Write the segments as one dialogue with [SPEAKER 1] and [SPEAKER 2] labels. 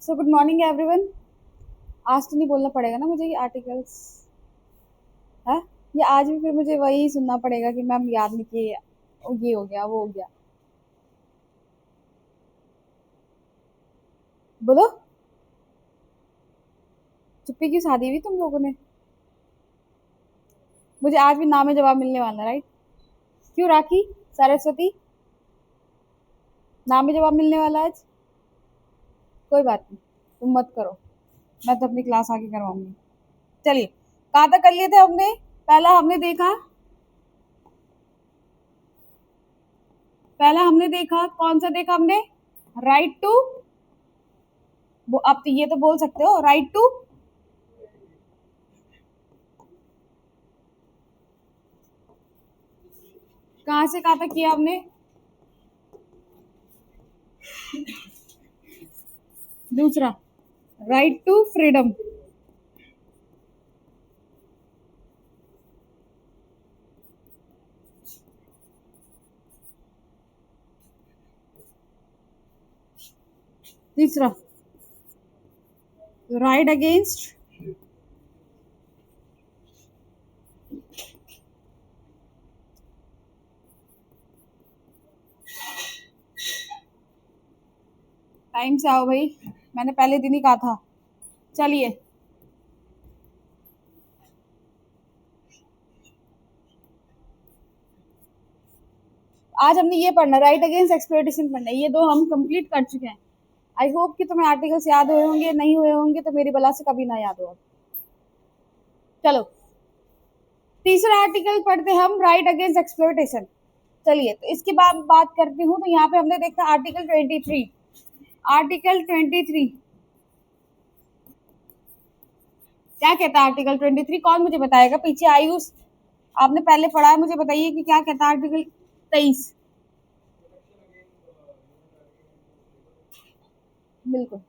[SPEAKER 1] So good morning everyone. आज तो नहीं बोलना पड़ेगा ना मुझे ये आर्टिकल्स है। ये आज भी फिर मुझे वही सुनना पड़ेगा कि मैम याद नहीं किए, ये हो गया वो हो गया। बोलो, चुप्पी क्यों साधी हुई तुम लोगों ने? मुझे आज भी नाम में जवाब मिलने वाला, राइट? क्यों राखी? सरस्वती, नाम में जवाब मिलने वाला आज। कोई बात नहीं, तुम मत करो, मैं तो अपनी क्लास आगे करवाऊंगी। चलिए, कहाँ तक कर लिए थे हमने? पहला हमने देखा कौन सा देखा हमने? राइट टू, आप तो ये तो बोल सकते हो, राइट टू। कहाँ से कहाँ तक किया हमने? दूसरा, राइट टू फ्रीडम। तीसरा, राइट अगेंस्ट। टाइम से आओ भाई, मैंने पहले दिन ही कहा था। चलिए, आज हमने ये पढ़ना, राइट अगेंस्ट एक्सप्लॉयटेशन पढ़ना, ये दो हम कंप्लीट कर चुके हैं। आई होप कि तुम्हें आर्टिकल्स याद हुए होंगे, नहीं हुए होंगे तो मेरी बला से कभी ना याद हो। चलो, तीसरा आर्टिकल पढ़ते हम, राइट अगेंस्ट एक्सप्लॉयटेशन। चलिए, तो इसके बाद बात करती हूँ। तो यहाँ पे हमने देखा आर्टिकल 23। आर्टिकल 23 क्या कहता है? आर्टिकल 23 कौन मुझे बताएगा? पीछे आयुष, आपने पहले पढ़ा है, मुझे बताइए कि क्या कहता है आर्टिकल 23। बिल्कुल,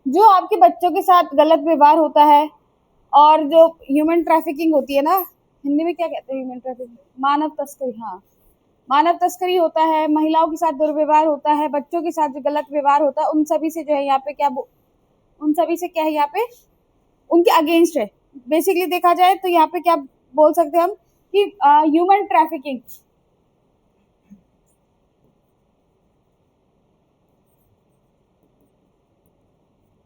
[SPEAKER 1] जो आपके बच्चों के साथ गलत व्यवहार होता है और जो ह्यूमन ट्रैफिकिंग होती है ना, हिंदी में क्या कहते हैं? ह्यूमन ट्रैफिकिंग, मानव तस्करी। हाँ, मानव तस्करी होता है, महिलाओं के साथ दुर्व्यवहार होता है, बच्चों के साथ जो गलत व्यवहार होता है, उन सभी से जो है यहाँ पे उन सभी से क्या है यहाँ पे? उनके अगेंस्ट है। बेसिकली देखा जाए तो यहाँ पे क्या बोल सकते हैं हम कि ह्यूमन ट्रैफिकिंग,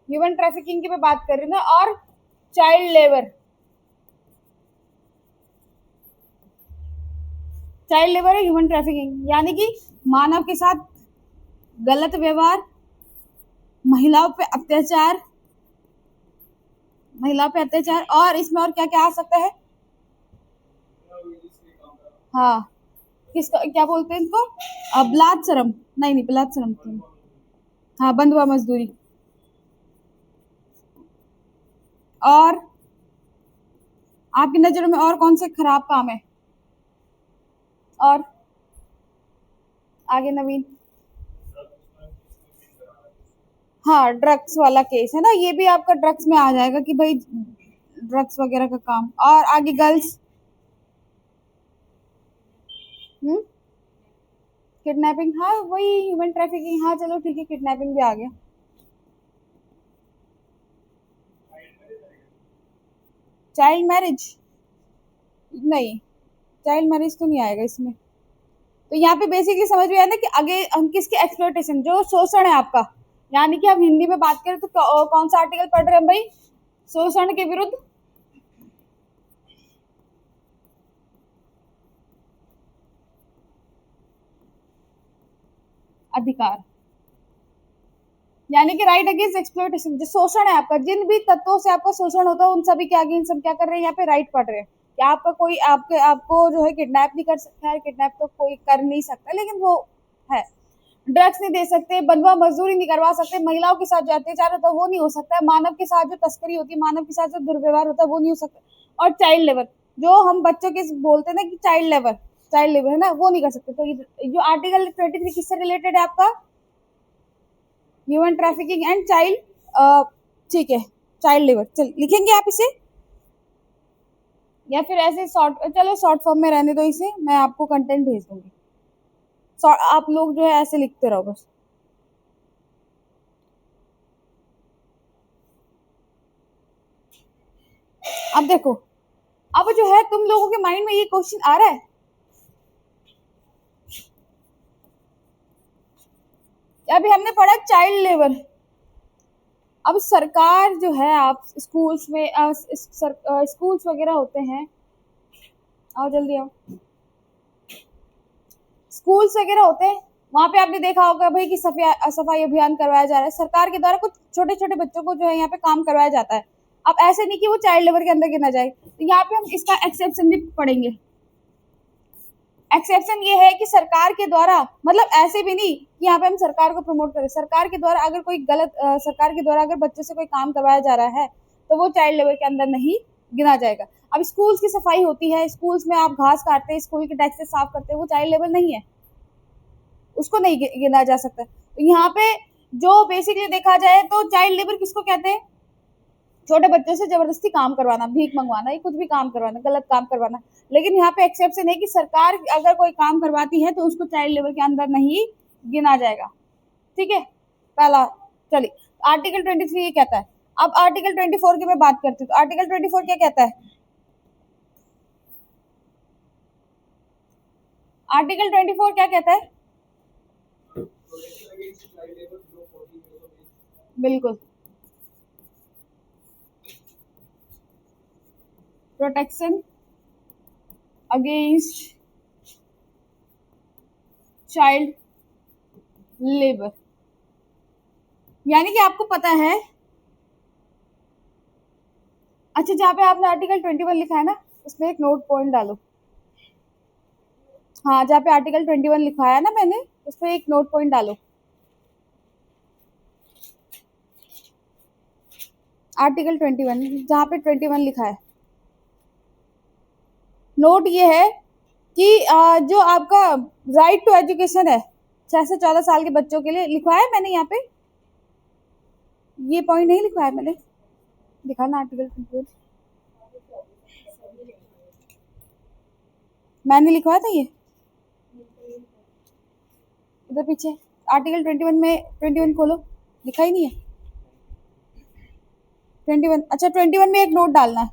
[SPEAKER 1] ह्यूमन ट्रैफिकिंग की मैं बात कर रही हूँ ना, और चाइल्ड लेबर। चाइल्ड लेबर है ह्यूमन ट्रैफिकिंग, यानी कि मानव के साथ गलत व्यवहार, महिलाओं पे अत्याचार, और इसमें और क्या क्या आ सकता है? हाँ, किसका क्या बोलते हैं इनको? बलात्सरम, नहीं नहीं बलात्सरम तो, हाँ, बंधुआ मजदूरी। और आपकी नजरों में और कौन से खराब काम है? और आगे नवीन। हाँ, ड्रग्स वाला केस है ना, ये भी आपका ड्रग्स में आ जाएगा कि भाई ड्रग्स वगैरह का काम। और आगे गर्ल्स, किडनैपिंग, हाँ वही ह्यूमन ट्रैफिकिंग। हाँ चलो ठीक है, किडनैपिंग भी आ गया। चाइल्ड मैरिज, नहीं, चाइल्ड मैरिज तो नहीं आएगा इसमें। तो यहाँ पे बेसिकली समझ में आया ना कि आगे हम किसके एक्सप्लॉयटेशन, जो शोषण है आपका, यानी कि हम हिंदी में बात करें तो कौन सा आर्टिकल पढ़ रहे हैं भाई? शोषण के विरुद्ध अधिकार, यानी कि राइट अगेंस्ट एक्सप्लॉयटेशन, जो शोषण है आपका, जिन भी तत्वों से आपका शोषण होता है उन सभी के अगेंस्ट हम क्या कर रहे हैं? यहाँ पे राइट पढ़ रहे हैं कि आपका कोई आपको जो है किडनैप नहीं कर सकता है, किडनैप तो कोई कर नहीं सकता, लेकिन वो है, ड्रग्स नहीं दे सकते, बंधुआ मजदूरी नहीं करवा सकते, महिलाओं के साथ जो अत्याचार होता है वो नहीं हो सकता है, मानव के साथ जो तस्करी होती है, मानव के साथ जो दुर्व्यवहार होता है वो नहीं हो सकता, और चाइल्ड लेबर, जो हम बच्चों के बोलते हैं ना कि चाइल्ड लेबर है ना, वो नहीं कर सकते। तो जो आर्टिकल 23 किससे रिलेटेड है आपका? ह्यूमन ट्रैफिकिंग एंड चाइल्ड, ठीक है, चाइल्ड लेबर। चल लिखेंगे आप इसे, या फिर ऐसे शॉर्ट, चलो शॉर्ट फॉर्म में रहने दो इसे, मैं आपको कंटेंट भेज दूंगी। आप लोग जो है ऐसे लिखते रहो बस। अब देखो, अब जो है तुम लोगों के माइंड में ये क्वेश्चन आ रहा है, अभी हमने पढ़ा चाइल्ड लेबर। अब सरकार जो है, आप स्कूल्स में स्कूल्स वगैरह होते हैं, आओ जल्दी आओ, स्कूल्स वगैरह होते हैं, वहां पे आपने देखा होगा भाई कि सफाई अभियान करवाया जा रहा है सरकार के द्वारा, कुछ छोटे छोटे बच्चों को जो है यहाँ पे काम करवाया जाता है। अब ऐसे नहीं कि वो चाइल्ड लेबर के अंदर गिना जाए, तो यहाँ पे हम इसका एक्सेप्शन भी पढ़ेंगे। एक्सेप्शन ये है कि सरकार के द्वारा, मतलब ऐसे भी नहीं कि यहाँ पे हम सरकार को प्रमोट करें, सरकार के द्वारा अगर कोई गलत सरकार के द्वारा अगर बच्चों से कोई काम करवाया जा रहा है तो वो चाइल्ड लेबर के अंदर नहीं गिना जाएगा। अब स्कूल्स की सफाई होती है, स्कूल्स में आप घास काटते हैं, स्कूल के डेस्क साफ करते हैं, वो चाइल्ड लेबर नहीं है, उसको नहीं गिना जा सकता। तो यहाँ पे जो बेसिकली देखा जाए तो चाइल्ड लेबर किसको कहते हैं? छोटे बच्चों से जबरदस्ती काम करवाना, भीख मंगवाना, ये कुछ भी काम करवाना, गलत काम करवाना। लेकिन यहाँ पे एक्सेप्शन है कि सरकार अगर कोई काम करवाती है तो उसको चाइल्ड लेबर के अंदर नहीं गिना जाएगा। ठीक है, पहला। चलिए, आर्टिकल 23 ये कहता है। अब आर्टिकल 24 की मैं बात करती हूँ, तो आर्टिकल 24 क्या कहता है? आर्टिकल 24 क्या कहता है? बिल्कुल, प्रोटेक्शन अगेंस्ट चाइल्ड लेबर। यानी कि आपको पता है, अच्छा जहाँ पे आपने आर्टिकल 21 लिखा है ना, उसमें एक नोट पॉइंट डालो। हाँ, जहाँ पे आर्टिकल 21 लिखा है ना मैंने, उसमें एक नोट पॉइंट डालो। आर्टिकल 21 जहाँ पे 21 लिखा है, नोट ये है कि जो आपका राइट टू एजुकेशन है 6 से 14 साल के बच्चों के लिए, लिखवाया है मैंने यहाँ पे, ये पॉइंट नहीं लिखवाया मैंने, लिखा ना आर्टिकल 21, मैंने लिखवाया था ये इधर पीछे। आर्टिकल 21 में 21 खोलो, लिखा ही नहीं है 21। अच्छा, 21 में एक नोट डालना है,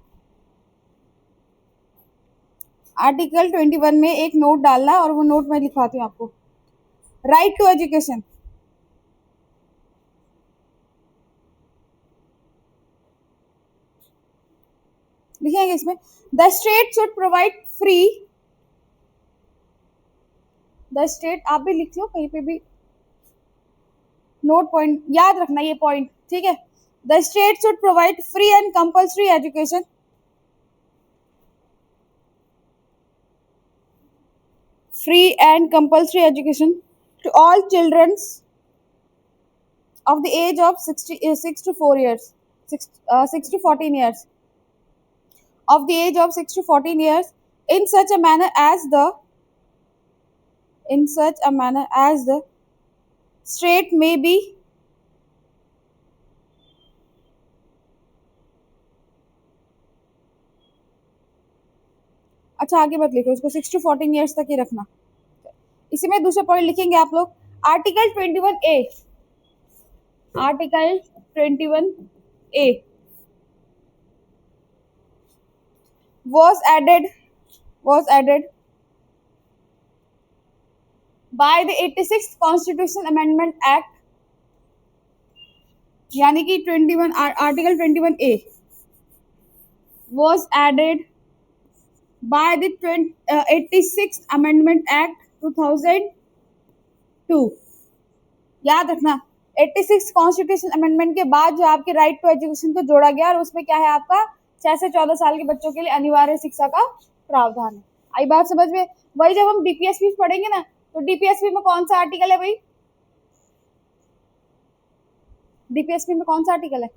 [SPEAKER 1] आर्टिकल 21 में एक नोट डालना है, और वो नोट मैं लिखवाती हूँ आपको। राइट टू एजुकेशन, लिखेंगे इसमें, the state should provide free, the state, आप भी लिख लो कहीं पे भी, नोट पॉइंट याद रखना ये पॉइंट, ठीक है। The state should provide free and compulsory education, free and compulsory education to all children of the age of 6 to 4 years, 6 to 14 years, of the age of 6 to 14 years, in such a manner as the, in such a manner as the state may be, अच्छा आगे मत लिखो इसको, 6 to 14 years तक ही रखना। इसी में दूसरा पॉइंट लिखेंगे आप लोग, article 21A, article 21A was added by the 86th Constitutional Amendment Act, यानी कि 21 article 21A was added by the 86th Amendment Act 2002। याद रखना, 86 कॉन्स्टिट्यूशन अमेंडमेंट के बाद जो आपके राइट टू एजुकेशन को जोड़ा गया, और उसमें क्या है आपका 6 से 14 साल के बच्चों के लिए अनिवार्य शिक्षा का प्रावधान है। आई बात समझ में? वही जब हम डीपीएसपी पढ़ेंगे ना, तो डीपीएसपी में कौन सा आर्टिकल है भाई? डीपीएसपी में कौन सा आर्टिकल है?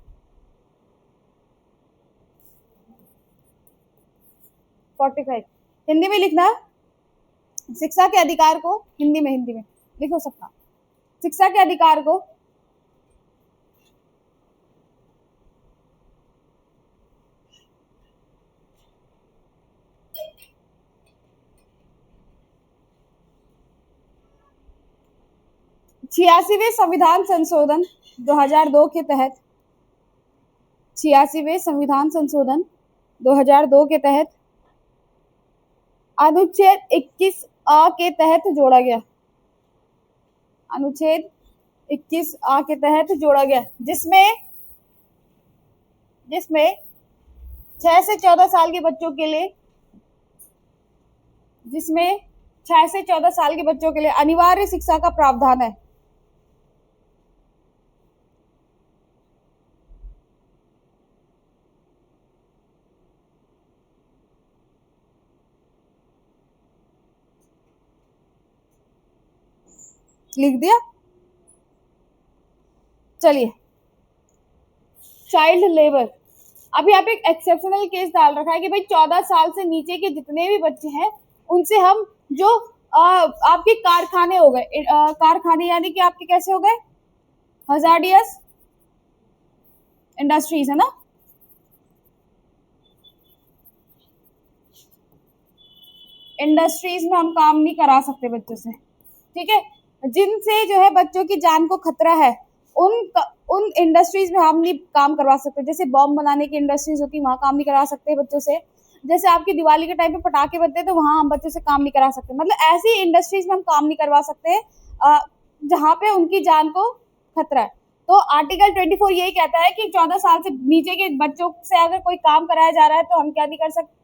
[SPEAKER 1] 45। हिंदी में लिखना, शिक्षा के अधिकार को, हिंदी में लिखो सबका, शिक्षा के अधिकार को छियासीवें संविधान संशोधन 2002 के तहत, 86वें संविधान संशोधन 2002 के तहत अनुच्छेद 21 आ के तहत जोड़ा गया। अनुच्छेद 21 आ के तहत जोड़ा गया, जिसमें 6 से 14 साल के बच्चों के लिए जिसमें 6 से 14 साल के बच्चों के लिए अनिवार्य शिक्षा का प्रावधान है। लिख दिया। चलिए, चाइल्ड लेबर, अभी आप एक एक्सेप्शनल केस डाल रखा है कि भाई 14 साल से नीचे के जितने भी बच्चे हैं उनसे हम जो आपके कारखाने हो गए, कारखाने यानी कि आपके कैसे हो गए, हजार्डियस इंडस्ट्रीज है ना, इंडस्ट्रीज में हम काम नहीं करा सकते बच्चों से, ठीक है। जिनसे जो है बच्चों की जान को खतरा है उन इंडस्ट्रीज में हम नहीं काम करवा सकते। जैसे बॉम्ब बनाने की इंडस्ट्रीज होती है वहां काम नहीं करा सकते बच्चों से। जैसे आपकी दिवाली के टाइम पे पटाखे बनते हैं तो वहां हम बच्चों से काम नहीं करा सकते। मतलब ऐसी इंडस्ट्रीज में हम काम नहीं करवा सकते जहां पे उनकी जान को खतरा है। तो आर्टिकल 24 यही कहता है कि 14 साल से नीचे के बच्चों से अगर कोई काम कराया जा रहा है तो हम क्या नहीं कर सकते,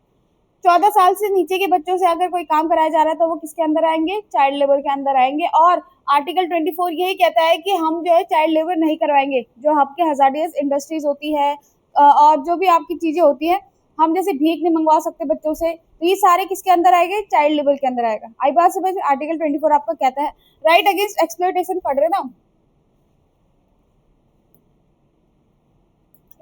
[SPEAKER 1] 14 साल से नीचे के बच्चों से अगर कोई काम कराया जा रहा है तो वो किसके अंदर आएंगे, चाइल्ड लेबर के अंदर आएंगे। और आर्टिकल 24 यही कहता है कि हम जो है चाइल्ड लेबर नहीं करवाएंगे। जो आपके हजार्डियस इंडस्ट्रीज होती है और जो भी आपकी चीजें होती है, हम जैसे भीख नहीं मंगवा सकते बच्चों से, तो ये सारे किसके अंदर आएंगे, चाइल्ड लेबर के अंदर आएगा। आई बात समझ में। आर्टिकल 24 आपका कहता है राइट अगेंस्ट एक्सप्लॉयटेशन, पढ़ रहे ना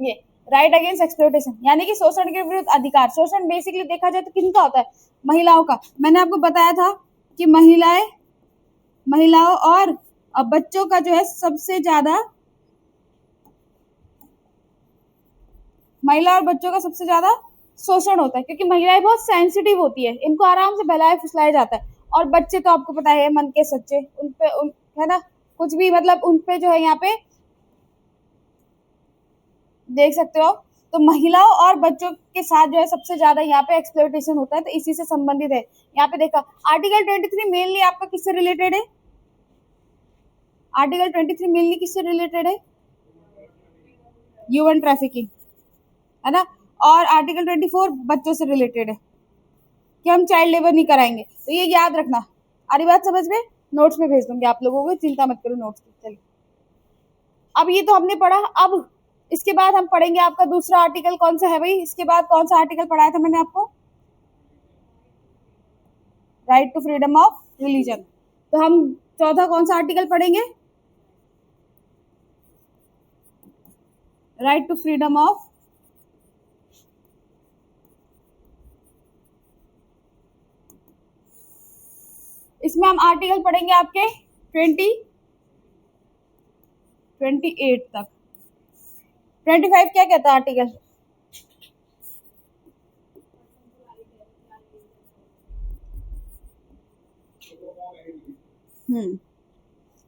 [SPEAKER 1] ये, राइट अगेंस्ट एक्सप्लॉयटेशन यानी कि शोषण के विरुद्ध अधिकार। शोषण बेसिकली देखा जाए तो किनका होता है, महिलाओं का। मैंने आपको बताया था कि महिलाओं और बच्चों का जो है सबसे ज्यादा, महिला और बच्चों का सबसे ज्यादा शोषण होता है, क्योंकि महिलाएं बहुत सेंसिटिव होती है, इनको आराम से बहलाया फुसलाया जाता है। और बच्चे तो आपको पता है मन के सच्चे, है ना, कुछ भी मतलब उन पे जो है यहाँ पे देख सकते हो। तो महिलाओं और बच्चों के साथ जो है सबसे ज्यादा यहाँ पे एक्सप्लॉयटेशन होता है, तो इसी से संबंधित है। यहाँ पे देखा आर्टिकल 23 मेनली आपका किससे रिलेटेड है, आर्टिकल 23 मेनली किससे रिलेटेड है, ह्यूमन ट्रैफिकिंग, है ना। और आर्टिकल 24 बच्चों से रिलेटेड है कि हम चाइल्ड लेबर नहीं कराएंगे। तो ये याद रखना, आ रही बात समझ में। नोट्स में भेज दूंगी आप लोगों को, चिंता मत करो नोट्स की। चलिए, अब ये तो हमने पढ़ा। अब इसके बाद हम पढ़ेंगे आपका दूसरा आर्टिकल कौन सा है भाई, इसके बाद कौन सा आर्टिकल पढ़ाया था मैंने आपको, right to freedom of religion. तो हम चौथा कौन सा आर्टिकल पढ़ेंगे, राइट टू फ्रीडम ऑफ, इसमें हम आर्टिकल पढ़ेंगे आपके 28 तक। 25 क्या कहता है आर्टिकल,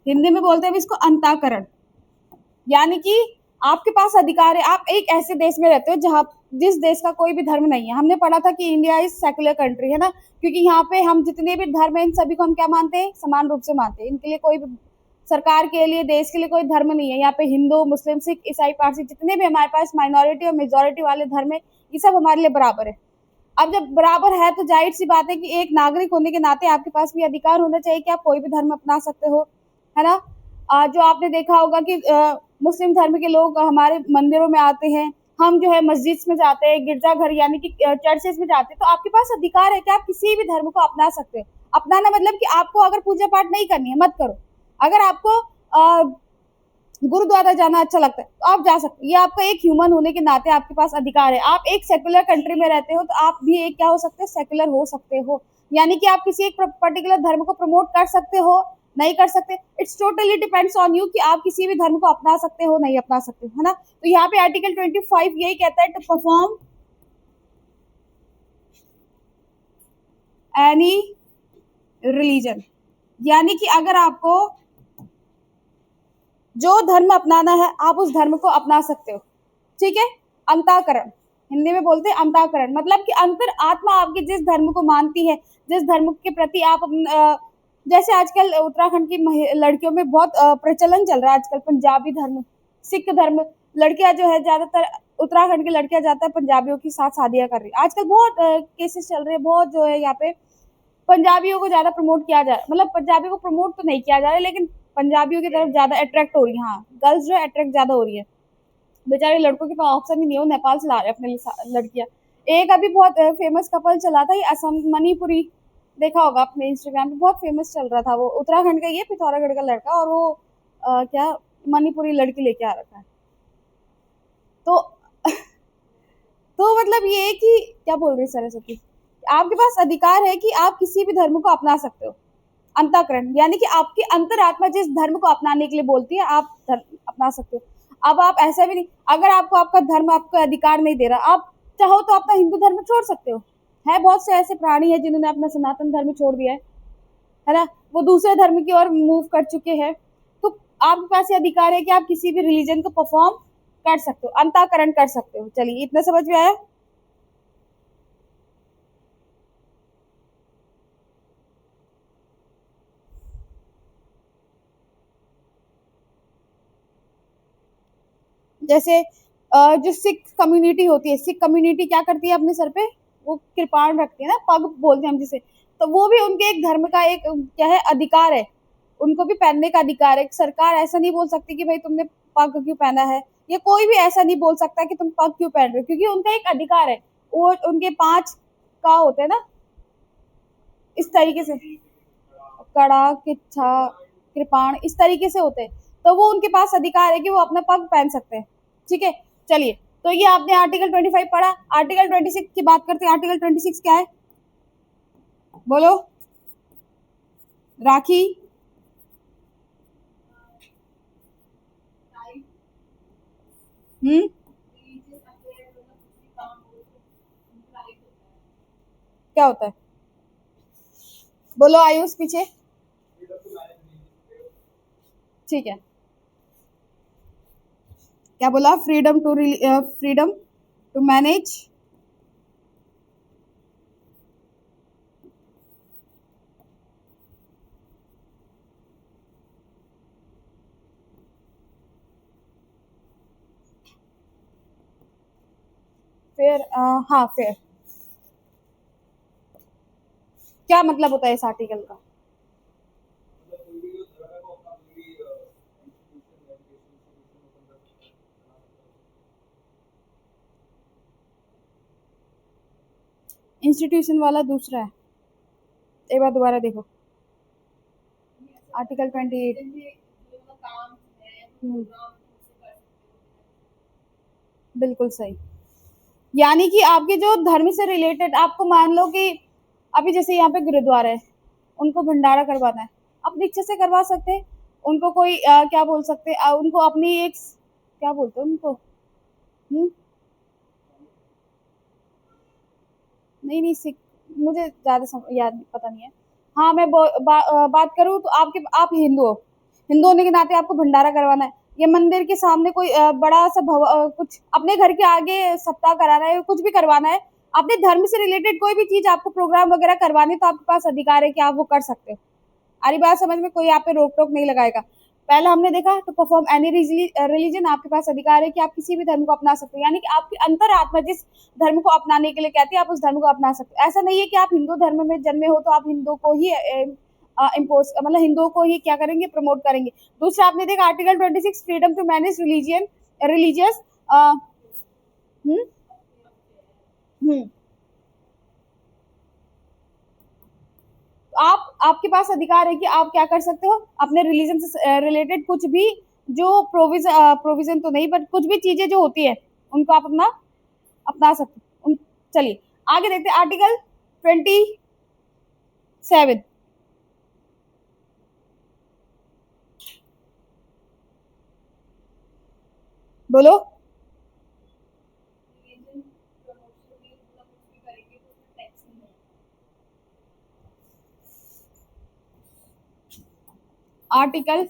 [SPEAKER 1] हिंदी में बोलते हैं इसको अंताकरण, यानी कि आपके पास अधिकार है। आप एक ऐसे देश में रहते हो जहां जिस देश का कोई भी धर्म नहीं है। हमने पढ़ा था कि इंडिया इज सेकुलर कंट्री, है ना, क्योंकि यहाँ पे हम जितने भी धर्म है इन सभी को हम क्या मानते हैं, समान रूप से मानते हैं। इनके लिए कोई सरकार के लिए, देश के लिए कोई धर्म नहीं है। यहाँ पे हिंदू, मुस्लिम, सिख, ईसाई, पारसी, जितने भी हमारे पास माइनॉरिटी और मेजोरिटी वाले धर्म है, ये सब हमारे लिए बराबर है। अब जब बराबर है तो जाहिर सी बात है कि एक नागरिक होने के नाते आपके पास भी अधिकार होना चाहिए कि आप कोई भी धर्म अपना सकते हो, है ना। जो आपने देखा होगा कि मुस्लिम धर्म के लोग हमारे मंदिरों में आते हैं, हम जो है मस्जिद में जाते हैं, गिरजाघर यानी कि चर्चेस में जाते हैं। तो आपके पास अधिकार है कि आप किसी भी धर्म को अपना सकते हो। अपनाना मतलब कि आपको अगर पूजा पाठ नहीं करनी है मत करो, अगर आपको गुरुद्वारा जाना अच्छा लगता है तो आप जा सकते हो। ये आपका एक ह्यूमन होने के नाते आपके पास अधिकार है। आप एक सेकुलर कंट्री में रहते हो तो आप भी एक क्या हो सकते हो, सेकुलर हो सकते हो। यानी कि आप किसी एक पर्टिकुलर धर्म को प्रमोट कर सकते हो, नहीं कर सकते, it's totally depends on you कि आप किसी भी धर्म को अपना सकते हो, नहीं अपना सकते हो, है ना। तो यहाँ पे आर्टिकल 25 यही कहता है टू परफॉर्म एनी रिलीजन, यानी कि अगर आपको जो धर्म अपनाना है आप उस धर्म को अपना सकते हो, ठीक है। अंताकरण हिंदी में बोलते हैं अंतःकरण, मतलब कि अंतर आत्मा आपकी जिस धर्म को मानती है, जिस धर्म के प्रति आप जैसे आजकल उत्तराखंड की लड़कियों में बहुत प्रचलन चल रहा है आजकल, पंजाबी धर्म, सिख धर्म, लड़कियां जो है ज्यादातर उत्तराखंड की लड़कियां ज्यादातर पंजाबियों के साथ शादियां कर रही है आजकल। बहुत केसेस चल रहे हैं, बहुत जो है यहाँ पे पंजाबियों को ज्यादा प्रमोट किया जा रहा है, मतलब पंजाबी को प्रमोट तो नहीं किया जा रहा है, लेकिन पंजाबियों की तरफ ज्यादा अट्रैक्ट हो रही है। हाँ, गर्ल्स जो है अट्रैक्ट ज्यादा हो रही है, बेचारे लड़कों के पास ऑप्शन ही नहीं है, वो नेपाल से ला रहे हैं अपने लिए लड़कियां। एक अभी बहुत फेमस कपल चला था, ये असम मणिपुरी, देखा होगा अपने इंस्टाग्राम पे, बहुत फेमस चल रहा था। वो उत्तराखंड का ही है, पिथौरागढ़ का लड़का, और वो क्या मणिपुरी लड़की लेके आ रखा है। तो तो मतलब ये है कि क्या बोल रही सरस्वती, आपके पास अधिकार है कि आप किसी भी धर्म को अपना सकते हो। अंतःकरण यानी कि आपकी अंतरात्मा जिस धर्म को अपनाने के लिए बोलती है, आप धर्म अपना सकते हो। अब आप ऐसा भी नहीं, अगर आपको आपका धर्म आपको अधिकार नहीं दे रहा, आप चाहो तो अपना हिंदू धर्म छोड़ सकते हो। है बहुत से ऐसे प्राणी है जिन्होंने अपना सनातन धर्म छोड़ दिया है ना, वो दूसरे धर्म की ओर मूव कर चुके हैं। तो आपके पास ये अधिकार है कि आप किसी भी रिलीजन को परफॉर्म कर सकते हो, अंतःकरण कर सकते हो। चलिए, इतना समझ में आया। जैसे जो सिख कम्युनिटी होती है, सिख कम्युनिटी क्या करती है अपने सर पे, वो कृपाण रखती है ना, पग बोलते हैं हम जिसे, तो वो भी उनके एक धर्म का एक क्या है, अधिकार है, उनको भी पहनने का अधिकार है। सरकार ऐसा नहीं बोल सकती कि भाई तुमने पग क्यों पहना है, या कोई भी ऐसा नहीं बोल सकता कि तुम पग क्यों पहन रहे हो, क्योंकि उनका एक अधिकार है। वो उनके 5 का होते हैं ना, इस तरीके से, कड़ा, किच्छा, कृपाण, इस तरीके से होते हैं, तो वो उनके पास अधिकार है कि वो अपना पग पहन सकते हैं। ठीक है, चलिए, तो ये आपने आर्टिकल 25 पढ़ा। आर्टिकल 26 की बात करते हैं। आर्टिकल 26 क्या है, बोलो। राखी, हम्म, क्या होता है, बोलो आयुष पीछे। ठीक है, क्या बोला, freedom to, freedom to manage, फिर हाँ, फिर क्या मतलब होता है इस आर्टिकल का। इंस्टीट्यूशन वाला दूसरा है, एक बार दोबारा देखो। आर्टिकल 28, बिल्कुल सही। यानी कि आपके जो धर्म से रिलेटेड, आपको मान लो कि अभी जैसे यहाँ पे गुरुद्वारा है, उनको भंडारा करवाना है, अपनी इच्छा से करवा सकते हैं। उनको कोई क्या बोल सकते हैं, उनको अपनी एक क्या बोलते हैं उनको, नहीं नहीं, सिख, मुझे ज्यादा याद पता नहीं है। हाँ, मैं बात करूँ तो आप हिंदू हो, हिंदू होने के नाते आपको भंडारा करवाना है, या मंदिर के सामने कोई बड़ा सा कुछ अपने घर के आगे सप्ताह कराना है, कुछ भी करवाना है, अपने धर्म से रिलेटेड कोई भी चीज आपको प्रोग्राम वगैरह करवाने, तो आपके पास अधिकार है कि आप वो कर सकते हो। सारी बात समझ में, कोई आप पे रोक टोक नहीं लगाएगा। पहला हमने देखा, टू परफॉर्म एनी रिलीजन, आपके पास अधिकार है कि आप किसी भी धर्म को अपना सकते हो, यानी कि आपकी अंतरात्मा जिस धर्म को अपनाने के लिए कहती है, आप उस धर्म को अपना सकते हो। ऐसा नहीं है कि आप हिंदू धर्म में जन्मे हो तो आप हिंदू को ही इम्पोज, मतलब हिंदुओं को ही क्या करेंगे, प्रमोट करेंगे। दूसरा आपने देखा article 26, freedom to manage religion, religious, hmm, hmm, आप, आपके पास अधिकार है कि आप क्या कर सकते हो, अपने रिलीजन से रिलेटेड कुछ भी, जो प्रोविजन तो नहीं, बट कुछ भी चीजें जो होती है, उनको आप अपना अपना सकते हो चलिए, आगे देखते हैं आर्टिकल 27, बोलो। आर्टिकल,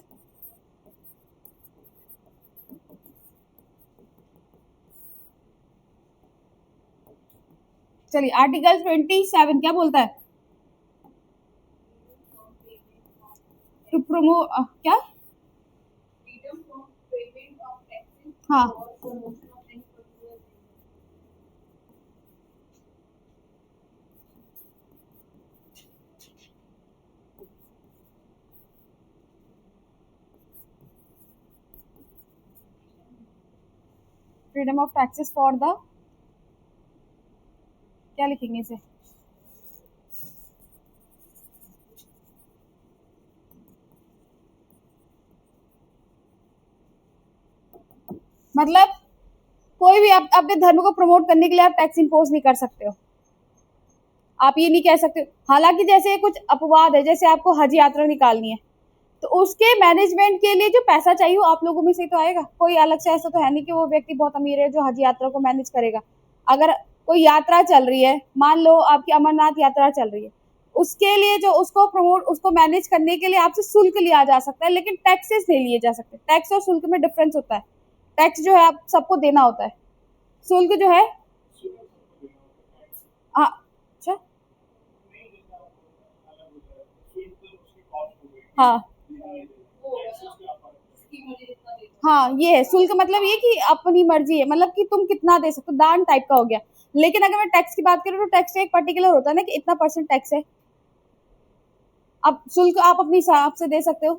[SPEAKER 1] चलिए आर्टिकल 27 क्या बोलता है? टू प्रोमोट क्या? हाँ freedom of taxes for the, क्या लिखेंगे इसे? मतलब कोई भी आप अपने धर्म को प्रमोट करने के लिए आप टैक्स इम्पोज नहीं कर सकते हो, आप ये नहीं कह सकते। हालांकि जैसे कुछ अपवाद है, जैसे आपको हज यात्रा निकालनी है तो उसके मैनेजमेंट के लिए जो पैसा चाहिए वो आप लोगों में से तो आएगा, कोई अलग से ऐसा तो है नहीं कि वो व्यक्ति बहुत अमीर है जो हज यात्रा को मैनेज करेगा। अगर कोई यात्रा चल रही है, मान लो आपकी अमरनाथ यात्रा चल रही है, उसके लिए जो उसको प्रमोट उसको मैनेज करने के लिए आपसे शुल्क लिया जा सकता है, लेकिन टैक्सेस नहीं लिए जा सकते। टैक्स और शुल्क में डिफरेंस होता है। टैक्स जो है आप सबको देना होता है, शुल्क जो है हाँ। अच्छा हाँ हाँ, ये है शुल्क, मतलब ये कि अपनी मर्जी है, मतलब कि तुम कितना दे सकते हो, दान टाइप का हो गया। लेकिन अगर मैं टैक्स की बात करूँ तो टैक्स एक पर्टिकुलर होता है ना कि इतना परसेंट टैक्स है। अब शुल्क आप अपने हिसाब से दे सकते हो,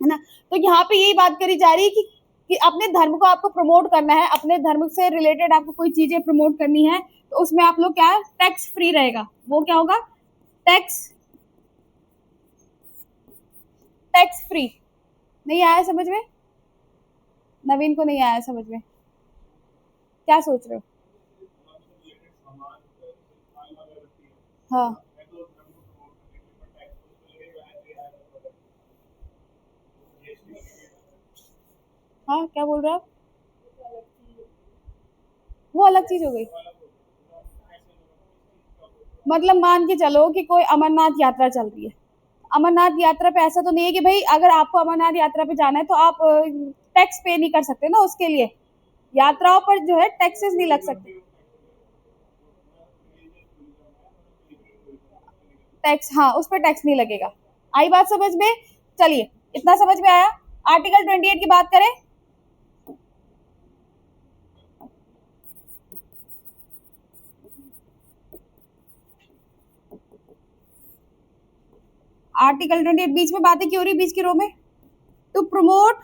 [SPEAKER 1] है ना। तो यहाँ पे यही बात करी जा रही है कि अपने धर्म को आपको प्रमोट करना है, अपने धर्म से रिलेटेड आपको कोई चीजें प्रमोट करनी है तो उसमें आप लोग क्या टैक्स फ्री रहेगा, वो क्या होगा टैक्स, टैक्स फ्री। नहीं आया समझ में? नवीन को नहीं आया समझ में? क्या सोच रहे हो? हाँ हाँ, क्या बोल रहे हो आप? वो अलग चीज हो गई। मतलब मान के चलो कि कोई अमरनाथ यात्रा चल रही है, अमरनाथ यात्रा पे ऐसा तो नहीं है कि भाई अगर आपको अमरनाथ यात्रा पे जाना है तो आप टैक्स पे नहीं कर सकते ना उसके लिए, यात्राओं पर जो है टैक्सेस नहीं लग सकते। टैक्स, हाँ उस पर टैक्स नहीं लगेगा। आई बात समझ में? चलिए इतना समझ में आया। आर्टिकल 28 की बात करें। आर्टिकल 28 बीच में बातें क्यों हो रही बीच की रो में? To promote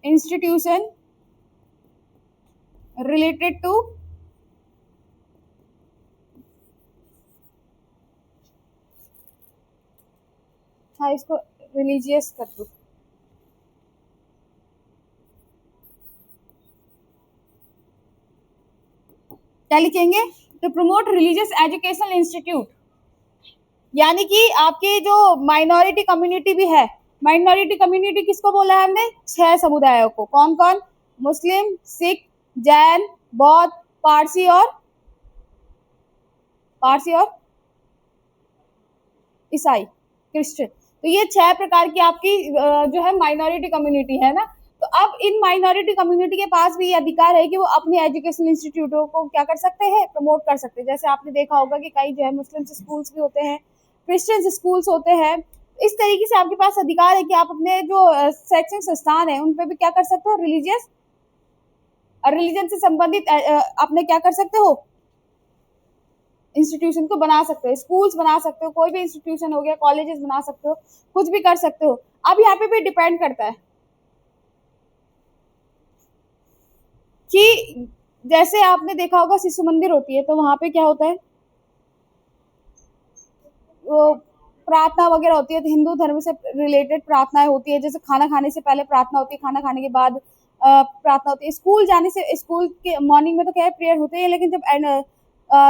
[SPEAKER 1] institution related to, हाँ इसको रिलीजियस कर दो, क्या लिखेंगे? To promote religious educational institute, यानी कि आपकी जो माइनॉरिटी कम्युनिटी भी है, माइनॉरिटी कम्युनिटी किसको बोला है हमने? 6 समुदायों को, कौन कौन? मुस्लिम, सिख, जैन, बौद्ध, पारसी और पारसी और ईसाई, क्रिश्चियन। तो ये 6 प्रकार की आपकी जो है माइनॉरिटी कम्युनिटी है ना। तो अब इन माइनॉरिटी कम्युनिटी के पास भी ये अधिकार है कि वो अपने एजुकेशनल इंस्टीट्यूटों को क्या कर सकते हैं, प्रमोट कर सकते हैं। जैसे आपने देखा होगा कि कई जो है मुस्लिम स्कूल्स भी होते हैं, क्रिश्चियन स्कूल्स होते हैं। इस तरीके से आपके पास अधिकार है कि आप अपने जो शैक्षणिक संस्थान है उन पे भी क्या कर सकते हो, रिलीजियस रिलीजन से संबंधित अपने क्या कर सकते हो, इंस्टीट्यूशन को बना सकते हो, स्कूल्स बना सकते हो, कोई भी इंस्टीट्यूशन हो गया, कॉलेजेस बना सकते हो, कुछ भी कर सकते हो। अब यहाँ पे भी डिपेंड करता है कि जैसे आपने देखा होगा शिशु मंदिर होती है तो वहां पे क्या होता है, वो प्रार्थना वगैरह होती है, तो हिंदू धर्म से रिलेटेड प्रार्थनाएं होती है, जैसे खाना खाने से पहले प्रार्थना होती है, खाना खाने के बाद प्रार्थना होती है, स्कूल जाने से, स्कूल के मॉर्निंग में तो क्या है प्रेयर होते हैं, लेकिन जब